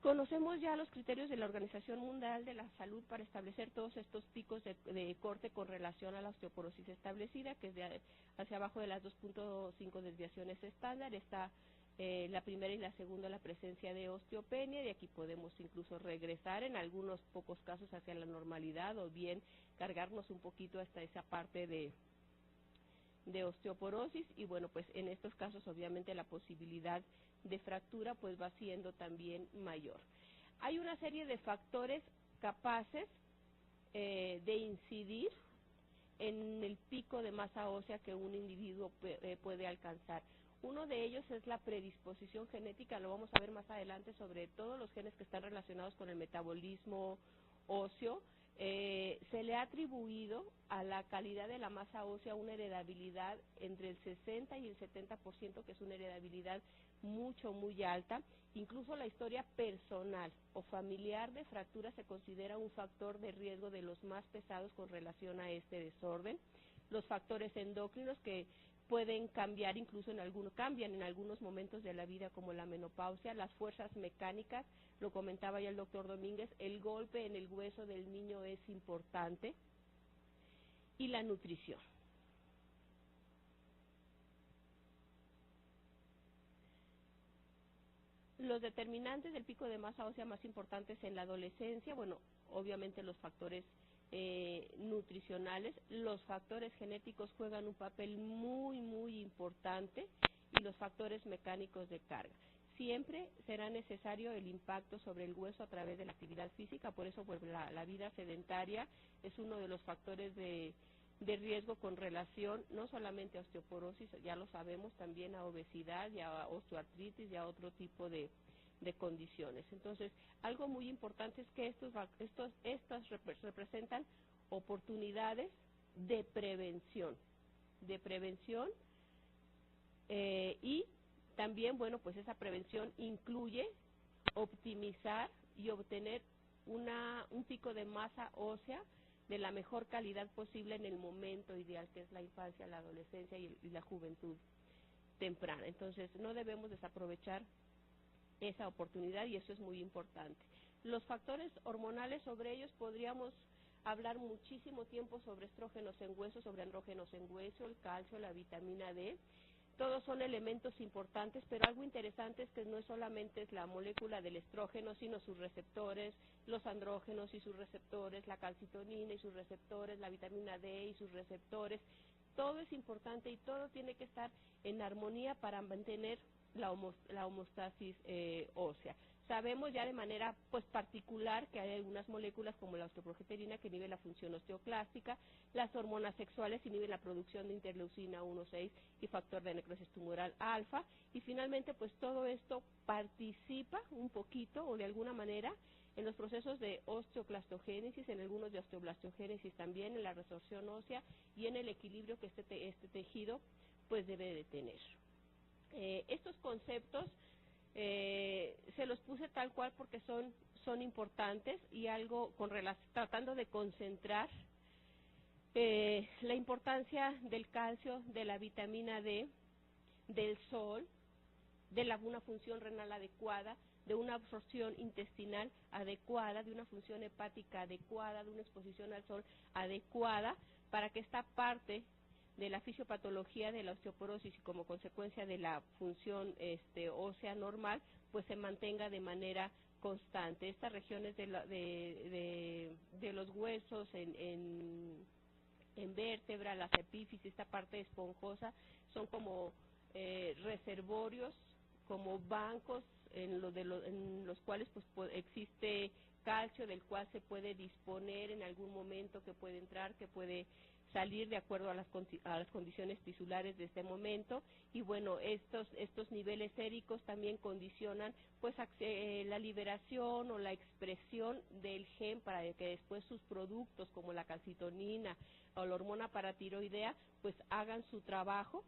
Conocemos ya los criterios de la Organización Mundial de la Salud para establecer todos estos picos de corte con relación a la osteoporosis establecida, que es hacia abajo de las 2.5 desviaciones estándar. Está la primera y la segunda, la presencia de osteopenia, y aquí podemos incluso regresar en algunos pocos casos hacia la normalidad, o bien cargarnos un poquito hasta esa parte de osteoporosis, y bueno, pues en estos casos obviamente la posibilidad de fractura pues va siendo también mayor. Hay una serie de factores capaces de incidir en el pico de masa ósea que un individuo puede alcanzar. Uno de ellos es la predisposición genética, lo vamos a ver más adelante, sobre todos los genes que están relacionados con el metabolismo óseo. Se le ha atribuido a la calidad de la masa ósea una heredabilidad entre el 60 y el 70%, que es una heredabilidad muy alta. Incluso la historia personal o familiar de fractura se considera un factor de riesgo de los más pesados con relación a este desorden. Los factores endocrinos, que pueden cambiar, incluso cambian en algunos momentos de la vida, como la menopausia. Las fuerzas mecánicas, lo comentaba ya el doctor Domínguez, el golpe en el hueso del niño es importante, y la nutrición. Los determinantes del pico de masa ósea más importantes en la adolescencia, bueno, obviamente los factores nutricionales, los factores genéticos juegan un papel muy importante y los factores mecánicos de carga. Siempre será necesario el impacto sobre el hueso a través de la actividad física, por eso pues, la vida sedentaria es uno de los factores de riesgo con relación no solamente a osteoporosis, ya lo sabemos, también a obesidad y a osteoartritis y a otro tipo de condiciones. Entonces, algo muy importante es que estas representan oportunidades de prevención y también, bueno, pues esa prevención incluye optimizar y obtener un pico de masa ósea de la mejor calidad posible en el momento ideal, que es la infancia, la adolescencia y la juventud temprana. Entonces, no debemos desaprovechar esa oportunidad y eso es muy importante. Los factores hormonales, sobre ellos podríamos hablar muchísimo tiempo, sobre estrógenos en hueso, sobre andrógenos en hueso, el calcio, la vitamina D. Todos son elementos importantes, pero algo interesante es que no solamente es la molécula del estrógeno, sino sus receptores, los andrógenos y sus receptores, la calcitonina y sus receptores, la vitamina D y sus receptores. Todo es importante y todo tiene que estar en armonía para mantener la homeostasis ósea. Sabemos ya de manera pues particular que hay algunas moléculas como la osteoprogesterina que inhibe la función osteoclástica, las hormonas sexuales inhiben la producción de interleucina 1,6 y factor de necrosis tumoral alfa, y finalmente pues todo esto participa un poquito o de alguna manera en los procesos de osteoclastogénesis, en algunos de osteoblastogénesis también, en la resorción ósea y en el equilibrio que este tejido pues debe de tener. Estos conceptos se los puse tal cual porque son importantes y algo tratando de concentrar la importancia del calcio, de la vitamina D, del sol, de una función renal adecuada, de una absorción intestinal adecuada, de una función hepática adecuada, de una exposición al sol adecuada, para que esta parte de la fisiopatología de la osteoporosis y como consecuencia de la función ósea normal, pues se mantenga de manera constante. Estas regiones de los huesos en vértebra, las epífisis, esta parte esponjosa, son como reservorios, como bancos en los cuales pues existe calcio, del cual se puede disponer en algún momento, que puede entrar, que puede salir de acuerdo a las condiciones tisulares de este momento. Y bueno, estos niveles séricos también condicionan pues la liberación o la expresión del gen para que después sus productos como la calcitonina o la hormona paratiroidea pues hagan su trabajo,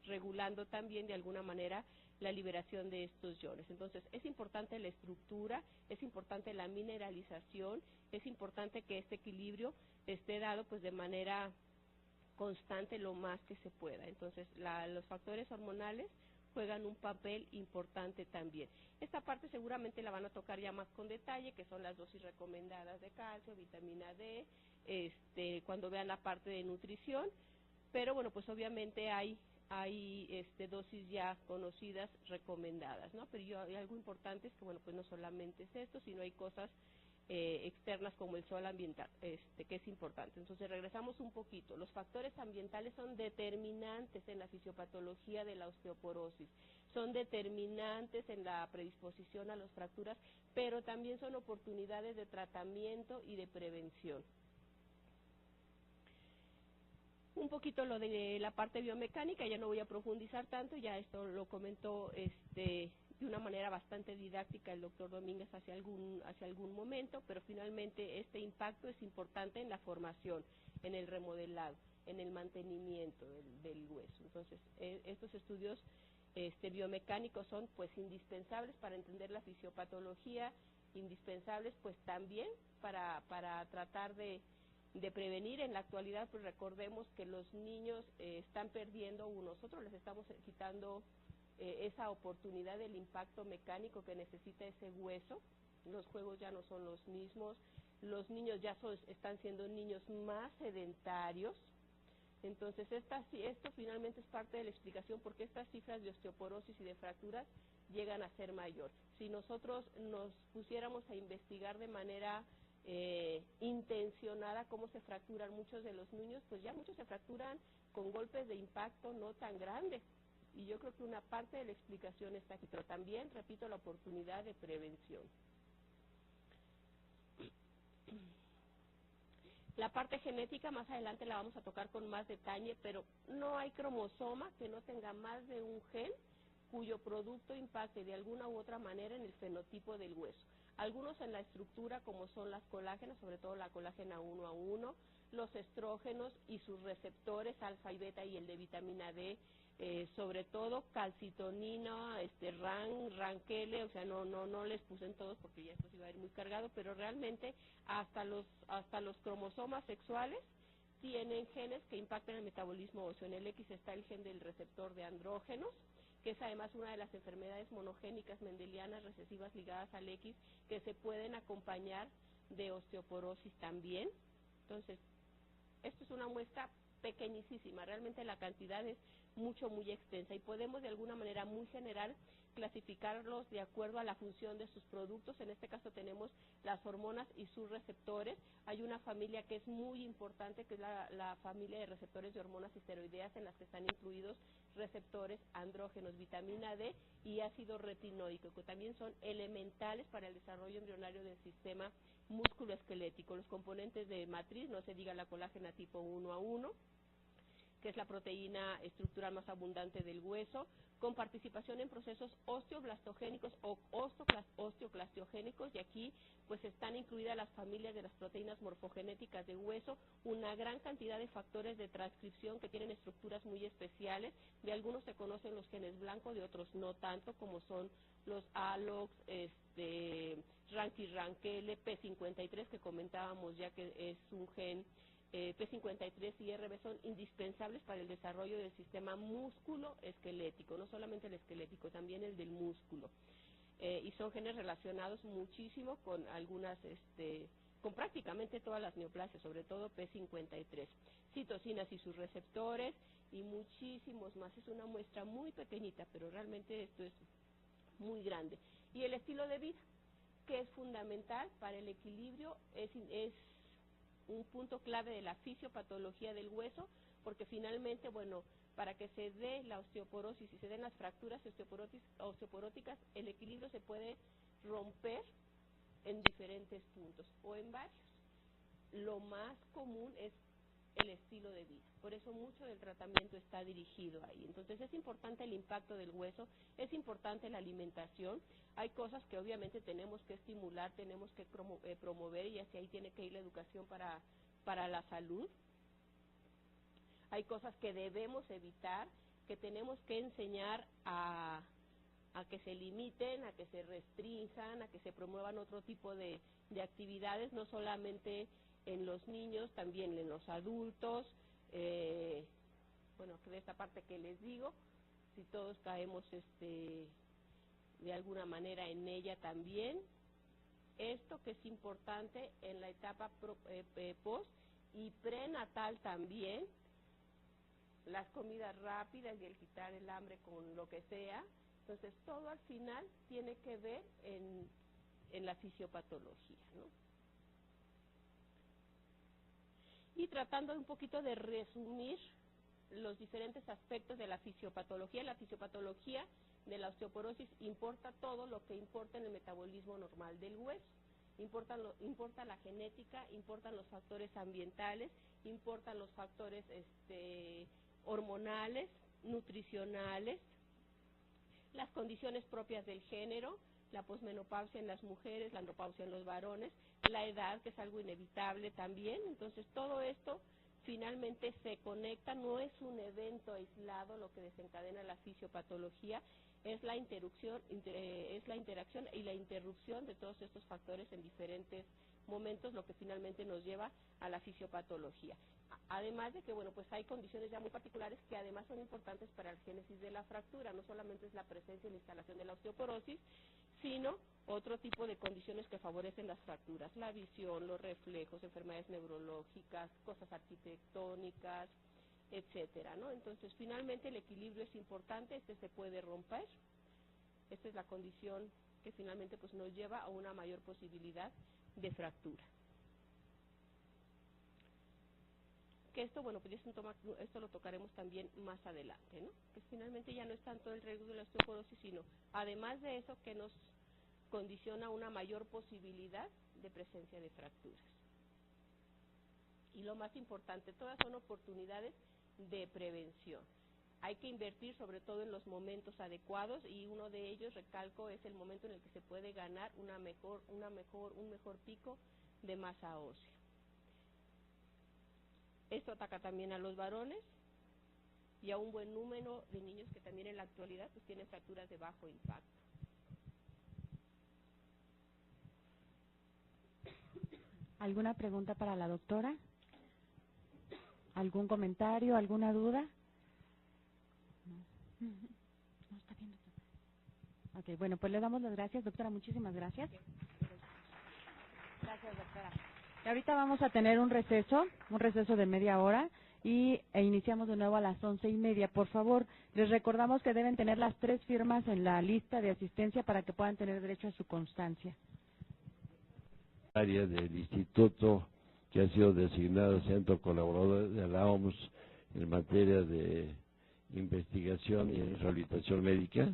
regulando también de alguna manera la liberación de estos iones. Entonces, es importante la estructura, es importante la mineralización, es importante que este equilibrio esté dado pues de manera constante lo más que se pueda. Entonces, los factores hormonales juegan un papel importante también. Esta parte seguramente la van a tocar ya más con detalle, que son las dosis recomendadas de calcio, vitamina D, cuando vean la parte de nutrición, pero bueno, pues obviamente hay dosis ya conocidas recomendadas, ¿no? Pero hay algo importante es que, bueno, pues no solamente es esto, sino hay cosas externas como el sol ambiental, que es importante. Entonces regresamos un poquito. Los factores ambientales son determinantes en la fisiopatología de la osteoporosis, son determinantes en la predisposición a las fracturas, pero también son oportunidades de tratamiento y de prevención. Un poquito lo de la parte biomecánica, ya no voy a profundizar tanto, ya esto lo comentó de una manera bastante didáctica el doctor Domínguez hace algún momento, pero finalmente este impacto es importante en la formación, en el remodelado, en el mantenimiento del hueso. Entonces, estos estudios biomecánicos son pues indispensables para entender la fisiopatología, indispensables pues también para tratar de prevenir. En la actualidad, pues recordemos que los niños están perdiendo, nosotros les estamos quitando esa oportunidad del impacto mecánico que necesita ese hueso. Los juegos ya no son los mismos, los niños ya están siendo niños más sedentarios. Entonces esto finalmente es parte de la explicación porque estas cifras de osteoporosis y de fracturas llegan a ser mayor. Si nosotros nos pusiéramos a investigar de manera intencionada cómo se fracturan muchos de los niños, pues ya muchos se fracturan con golpes de impacto no tan grandes. Y yo creo que una parte de la explicación está aquí, pero también, repito, la oportunidad de prevención. La parte genética más adelante la vamos a tocar con más detalle, pero no hay cromosoma que no tenga más de un gen cuyo producto impacte de alguna u otra manera en el fenotipo del hueso. Algunos en la estructura, como son las colágenas, sobre todo la colágena 1A1, los estrógenos y sus receptores alfa y beta y el de vitamina D, sobre todo calcitonina, ranquele, o sea, no les puse en todos porque ya esto se iba a ir muy cargado, pero realmente hasta los cromosomas sexuales tienen genes que impactan el metabolismo óseo. En el X está el gen del receptor de andrógenos, que es además una de las enfermedades monogénicas mendelianas recesivas ligadas al X, que se pueden acompañar de osteoporosis también. Entonces, esto es una muestra pequeñísima, realmente la cantidad es muy extensa y podemos de alguna manera muy general clasificarlos de acuerdo a la función de sus productos. En este caso tenemos las hormonas y sus receptores. Hay una familia que es muy importante, que es la familia de receptores de hormonas esteroideas, en las que están incluidos receptores andrógenos, vitamina D y ácido retinoico, que también son elementales para el desarrollo embrionario del sistema músculoesquelético. Los componentes de matriz, no se diga la colágena tipo 1A1, que es la proteína estructural más abundante del hueso, con participación en procesos osteoblastogénicos o osteoclastiogénicos, y aquí pues están incluidas las familias de las proteínas morfogenéticas de hueso, una gran cantidad de factores de transcripción que tienen estructuras muy especiales. De algunos se conocen los genes blancos, de otros no tanto, como son los ALOX, ranquile, P53, que comentábamos ya que es un gen. P53 y RB son indispensables para el desarrollo del sistema músculo-esquelético, no solamente el esquelético, también el del músculo. Y son genes relacionados muchísimo con con prácticamente todas las neoplasias, sobre todo P53. Citocinas y sus receptores y muchísimos más. Es una muestra muy pequeñita, pero realmente esto es muy grande. Y el estilo de vida, que es fundamental para el equilibrio, es un punto clave de la fisiopatología del hueso, porque finalmente, bueno, para que se dé la osteoporosis y se den las fracturas osteoporóticas, el equilibrio se puede romper en diferentes puntos o en varios. Lo más común es el estilo de vida, por eso mucho del tratamiento está dirigido ahí. Entonces es importante el impacto del hueso, es importante la alimentación. Hay cosas que obviamente tenemos que estimular, tenemos que promover, y hacia ahí tiene que ir la educación para la salud. Hay cosas que debemos evitar, que tenemos que enseñar a que se limiten, a que se restrinjan, a que se promuevan otro tipo de actividades, no solamente en los niños, también en los adultos. Bueno, de esta parte que les digo, si todos caemos de alguna manera en ella también. Esto que es importante en la etapa post y prenatal también, las comidas rápidas y el quitar el hambre con lo que sea. Entonces todo al final tiene que ver en la fisiopatología, ¿no? Y tratando un poquito de resumir los diferentes aspectos de la fisiopatología. La fisiopatología de la osteoporosis importa todo lo que importa en el metabolismo normal del hueso. Importa la genética, importan los factores ambientales, importan los factores hormonales, nutricionales, las condiciones propias del género, la posmenopausia en las mujeres, la andropausia en los varones, la edad, que es algo inevitable también. Entonces todo esto finalmente se conecta, no es un evento aislado lo que desencadena la fisiopatología, es la interacción y la interrupción de todos estos factores en diferentes momentos, lo que finalmente nos lleva a la fisiopatología. Además de que, bueno, pues hay condiciones ya muy particulares que además son importantes para el génesis de la fractura. No solamente es la presencia y la instalación de la osteoporosis, sino otro tipo de condiciones que favorecen las fracturas, la visión, los reflejos, enfermedades neurológicas, cosas arquitectónicas, etcétera, ¿no? Entonces, finalmente el equilibrio es importante, se puede romper, Esta es la condición que finalmente pues nos lleva a una mayor posibilidad de fractura. Que esto, bueno, pues esto lo tocaremos también más adelante, ¿no? Que finalmente ya no es tanto el riesgo de la osteoporosis, sino además de eso que nos condiciona una mayor posibilidad de presencia de fracturas. Y lo más importante, todas son oportunidades de prevención. Hay que invertir sobre todo en los momentos adecuados y uno de ellos, recalco, es el momento en el que se puede ganar un mejor pico de masa ósea. Esto ataca también a los varones y a un buen número de niños que también en la actualidad pues tienen fracturas de bajo impacto. ¿Alguna pregunta para la doctora? ¿Algún comentario? ¿Alguna duda? No está bien, doctora. Ok, bueno, pues le damos las gracias, doctora. Muchísimas gracias. Gracias, doctora. Y ahorita vamos a tener un receso de media hora e iniciamos de nuevo a las 11:30. Por favor, les recordamos que deben tener las 3 firmas en la lista de asistencia para que puedan tener derecho a su constancia. Área del instituto que ha sido designado centro colaborador de la OMS en materia de investigación y rehabilitación médica.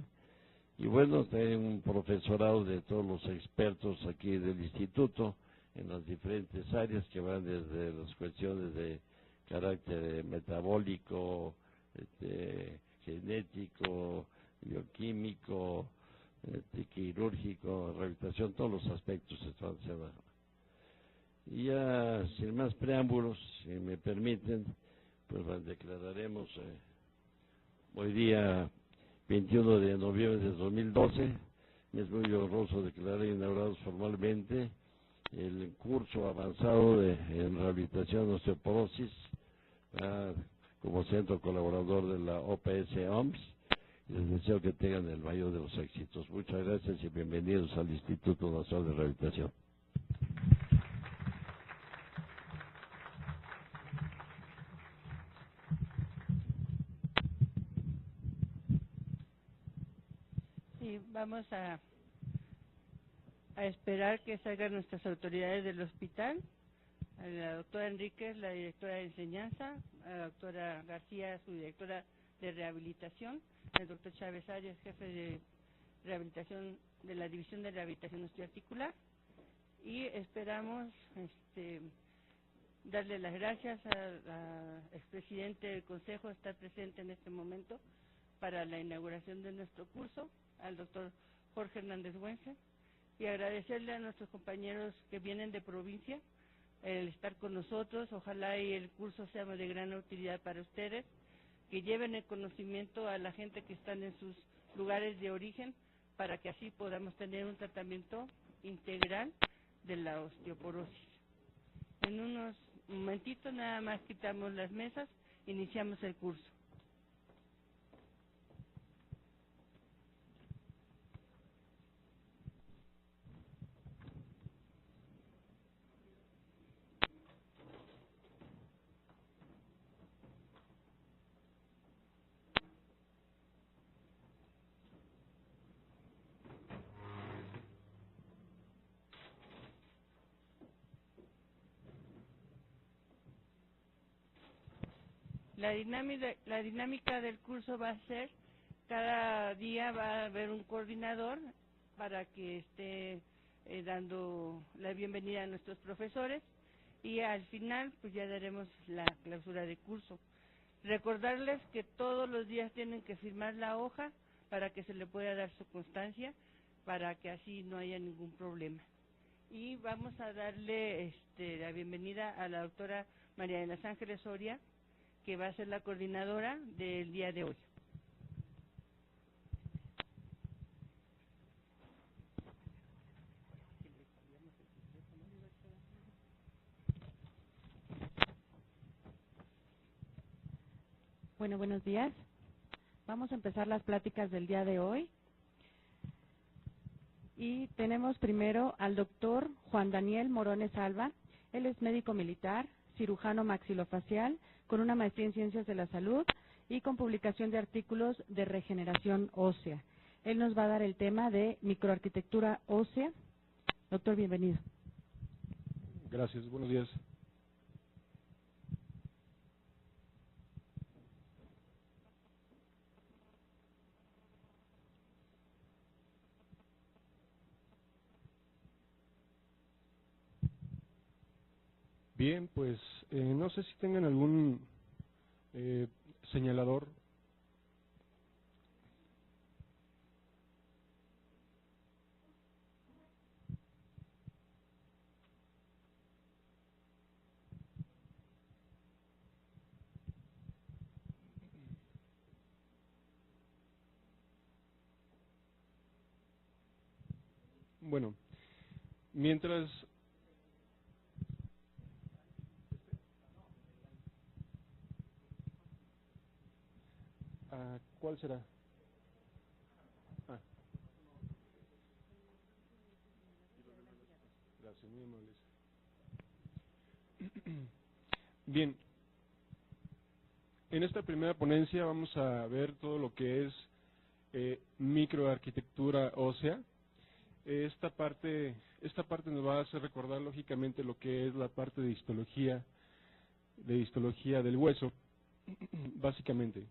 Y bueno, hay un profesorado de todos los expertos aquí del instituto en las diferentes áreas que van desde las cuestiones de carácter metabólico, genético, bioquímico, quirúrgico, rehabilitación, todos los aspectos están haciendo. Y ya sin más preámbulos, si me permiten, pues declararemos hoy día 21 de noviembre de 2012, me es muy honroso declarar inaugurados formalmente el curso avanzado en rehabilitación de osteoporosis como centro colaborador de la OPS-OMS. Les deseo que tengan el mayor de los éxitos. Muchas gracias y bienvenidos al Instituto Nacional de Rehabilitación. Sí, vamos a esperar que salgan nuestras autoridades del hospital, a la doctora Enríquez, la directora de enseñanza, a la doctora García, su directora de rehabilitación, el doctor Chávez Arias, jefe de rehabilitación de la División de Rehabilitación Osteoarticular, y esperamos darle las gracias al expresidente del Consejo, estar presente en este momento para la inauguración de nuestro curso, al doctor Jorge Hernández Güense, y agradecerle a nuestros compañeros que vienen de provincia el estar con nosotros. Ojalá y el curso sea de gran utilidad para ustedes, que lleven el conocimiento a la gente que están en sus lugares de origen, para que así podamos tener un tratamiento integral de la osteoporosis. En unos momentitos nada más quitamos las mesas, iniciamos el curso. La dinámica del curso va a ser, cada día va a haber un coordinador para que esté dando la bienvenida a nuestros profesores, y al final pues ya daremos la clausura de curso. Recordarles que todos los días tienen que firmar la hoja para que se le pueda dar su constancia, para que así no haya ningún problema. Y vamos a darle la bienvenida a la doctora María de las Ángeles Soria, que va a ser la coordinadora del día de hoy. Bueno, buenos días. Vamos a empezar las pláticas del día de hoy. Y tenemos primero al doctor Juan Daniel Morones Alba. Él es médico militar, cirujano maxilofacial, con una maestría en Ciencias de la Salud y con publicación de artículos de regeneración ósea. Él nos va a dar el tema de microarquitectura ósea. Doctor, bienvenido. Gracias, buenos días. Bien, pues no sé si tengan algún señalador. Bueno, mientras... ¿Cuál será? Gracias, muy amables. Bien, en esta primera ponencia vamos a ver todo lo que es microarquitectura ósea. Esta parte nos va a hacer recordar lógicamente lo que es la parte de histología del hueso, básicamente.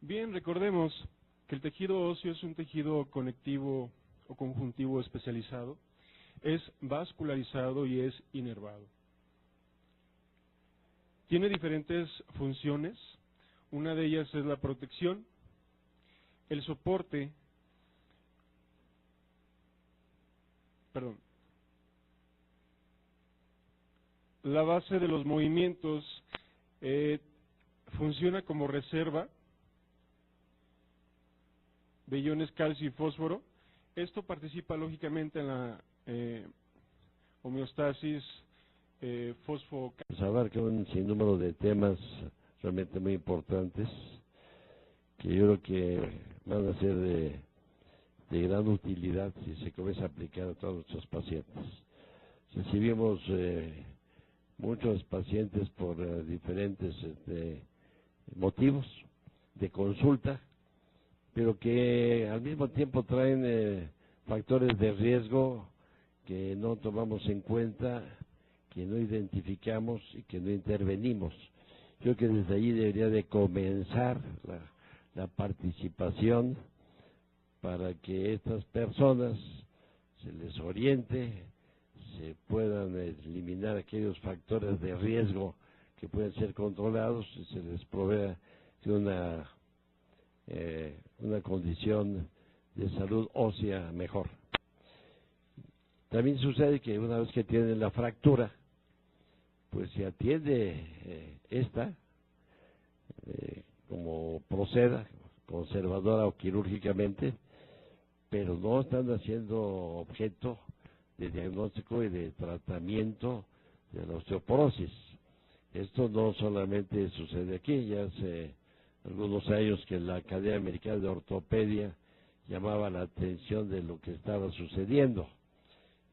Bien, recordemos que el tejido óseo es un tejido conectivo o conjuntivo especializado, es vascularizado y es inervado. Tiene diferentes funciones, una de ellas es la protección, el soporte, la base de los movimientos funciona como reserva de iones calcio y fósforo. Esto participa lógicamente en la homeostasis fosfo. Se abarca un sinnúmero de temas realmente muy importantes que yo creo que van a ser de gran utilidad si se comienza a aplicar a todos nuestros pacientes. Recibimos muchos pacientes por diferentes motivos de consulta, pero que al mismo tiempo traen factores de riesgo que no tomamos en cuenta, que no identificamos y que no intervenimos. Yo creo que desde allí debería de comenzar la participación para que estas personas se les oriente, se puedan eliminar aquellos factores de riesgo que pueden ser controlados y se les provea de una condición de salud ósea mejor. También sucede que una vez que tienen la fractura, pues se atiende como proceda, conservadora o quirúrgicamente, pero no están haciendo objeto de diagnóstico y de tratamiento de la osteoporosis. Esto no solamente sucede aquí, ya hace algunos años que la Academia Americana de Ortopedia llamaba la atención de lo que estaba sucediendo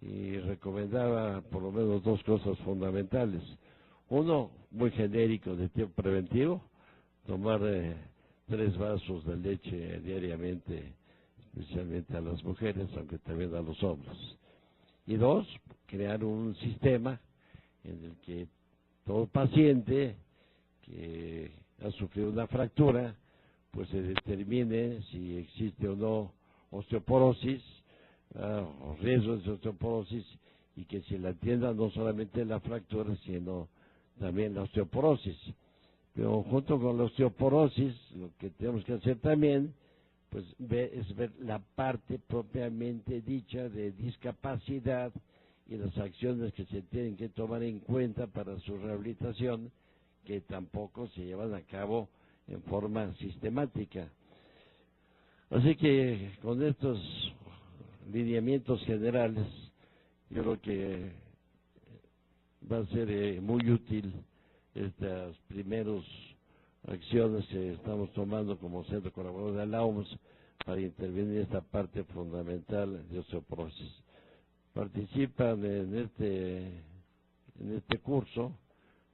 y recomendaba por lo menos dos cosas fundamentales. Uno, muy genérico de tiempo preventivo, tomar 3 vasos de leche diariamente, especialmente a las mujeres, aunque también a los hombres. Y 2, crear un sistema en el que todo paciente que ha sufrido una fractura, pues se determine si existe o no osteoporosis, o riesgos de osteoporosis, y que se le atienda no solamente la fractura, sino también la osteoporosis. Pero junto con la osteoporosis, lo que tenemos que hacer también, pues es ver la parte propiamente dicha de discapacidad y las acciones que se tienen que tomar en cuenta para su rehabilitación, que tampoco se llevan a cabo en forma sistemática. Así que con estos lineamientos generales, yo creo que va a ser muy útil estas primeras acciones que estamos tomando como centro colaborador de la OMS para intervenir en esta parte fundamental de osteoporosis. Participan en este curso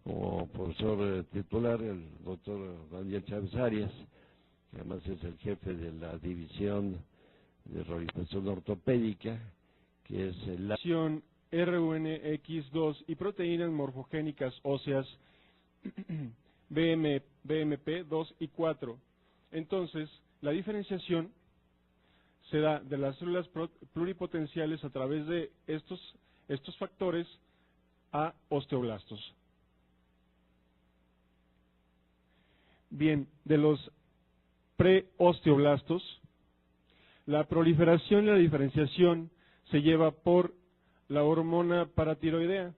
como profesor titular el doctor Daniel Chávez Arias, que además es el jefe de la división de rehabilitación ortopédica, que es la RUNX2 y proteínas morfogénicas óseas BMP 2 y 4. Entonces, la diferenciación se da de las células pluripotenciales a través de estos factores a osteoblastos. Bien, de los preosteoblastos, la proliferación y la diferenciación se lleva por la hormona paratiroidea,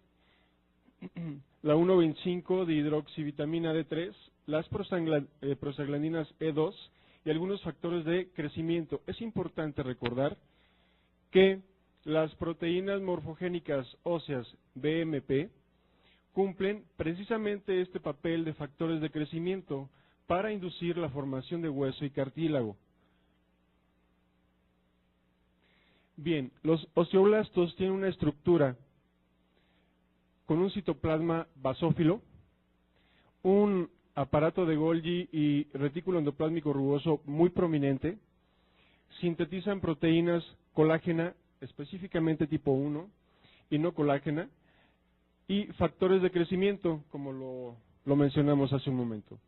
la 1,25 de hidroxivitamina D3, las prostaglandinas E2 y algunos factores de crecimiento. Es importante recordar que las proteínas morfogénicas óseas BMP cumplen precisamente este papel de factores de crecimiento para inducir la formación de hueso y cartílago. Bien, los osteoblastos tienen una estructura con un citoplasma basófilo, un aparato de Golgi y retículo endoplásmico rugoso muy prominente, sintetizan proteínas colágena, específicamente tipo 1, y no colágena, y factores de crecimiento, como lo mencionamos hace un momento,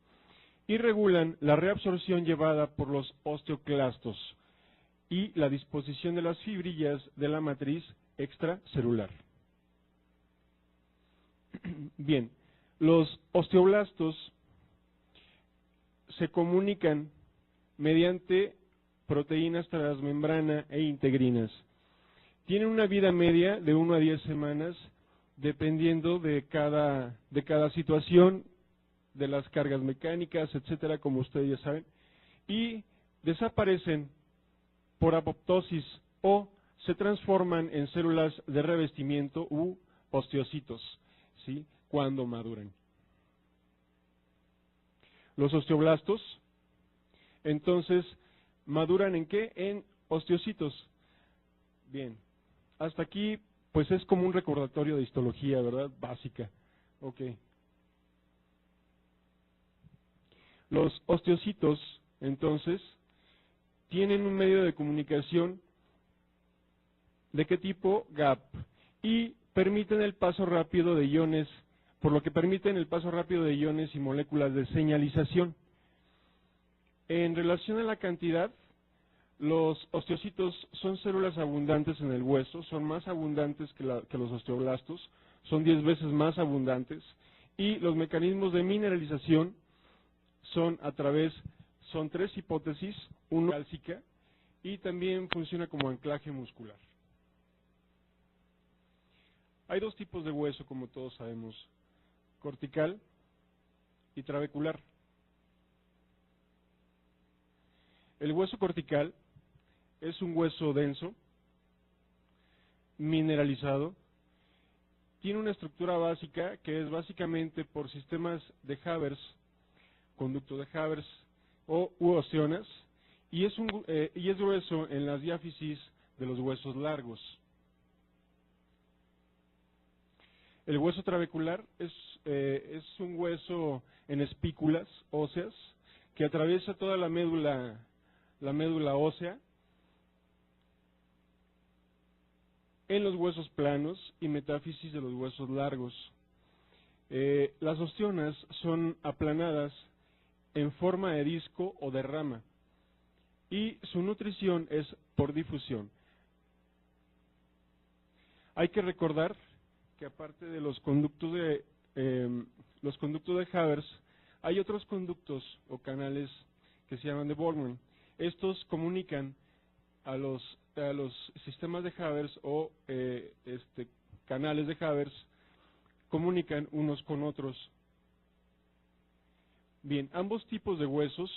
y regulan la reabsorción llevada por los osteoclastos y la disposición de las fibrillas de la matriz extracelular. Bien, los osteoblastos se comunican mediante proteínas transmembrana e integrinas. Tienen una vida media de 1 a 10 semanas, dependiendo de cada situación, de las cargas mecánicas, etcétera, como ustedes ya saben, y desaparecen por apoptosis o se transforman en células de revestimiento u osteocitos, ¿sí?, cuando maduran. Los osteoblastos, entonces, ¿maduran en qué? En osteocitos. Bien, hasta aquí, pues es como un recordatorio de histología, ¿verdad? Básica. Ok. Los osteocitos, entonces, tienen un medio de comunicación ¿de qué tipo? GAP. Y permiten el paso rápido de iones, por lo que permiten el paso rápido de iones y moléculas de señalización. En relación a la cantidad, los osteocitos son células abundantes en el hueso, son más abundantes que los osteoblastos, son 10 veces más abundantes, y los mecanismos de mineralización son son 3 hipótesis, una cálcica, y también funciona como anclaje muscular. Hay 2 tipos de hueso, como todos sabemos, cortical y trabecular. El hueso cortical es un hueso denso, mineralizado, tiene una estructura básica que es básicamente por sistemas de Havers, conducto de Havers u osteonas, y es grueso en las diáfisis de los huesos largos. El hueso trabecular es un hueso en espículas óseas que atraviesa toda la médula ósea en los huesos planos y metáfisis de los huesos largos. Las osteonas son aplanadas en forma de disco o de rama y su nutrición es por difusión. Hay que recordar que aparte de los conductos de Havers, hay otros conductos o canales que se llaman de Borgman. Estos comunican a los sistemas de Havers o canales de Havers, comunican unos con otros. Bien, ambos tipos de huesos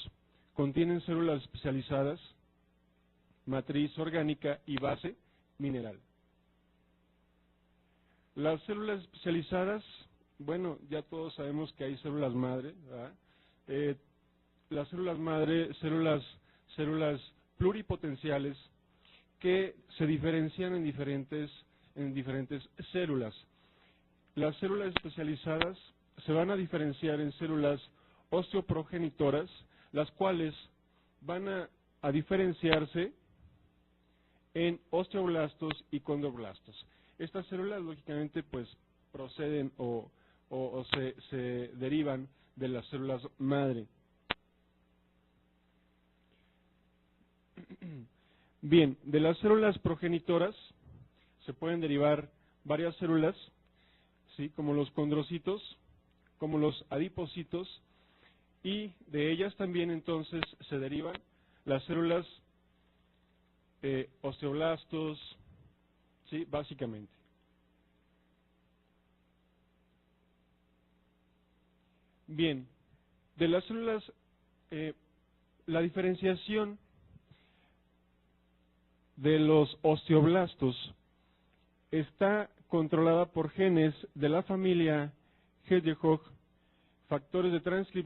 contienen células especializadas, matriz orgánica y base mineral. Las células especializadas, bueno, ya todos sabemos que hay células madre, ¿verdad? Las células madre, células pluripotenciales que se diferencian en diferentes células. Las células especializadas se van a diferenciar en células osteoprogenitoras, las cuales van a diferenciarse en osteoblastos y condroblastos. Estas células, lógicamente, pues proceden o se derivan de las células madre. Bien, de las células progenitoras se pueden derivar varias células, ¿sí?, como los condrocitos, como los adipocitos, y de ellas también entonces se derivan las células osteoblastos, ¿sí?, básicamente. Bien, de las células, la diferenciación de los osteoblastos está controlada por genes de la familia Hedgehog, factores de transcripción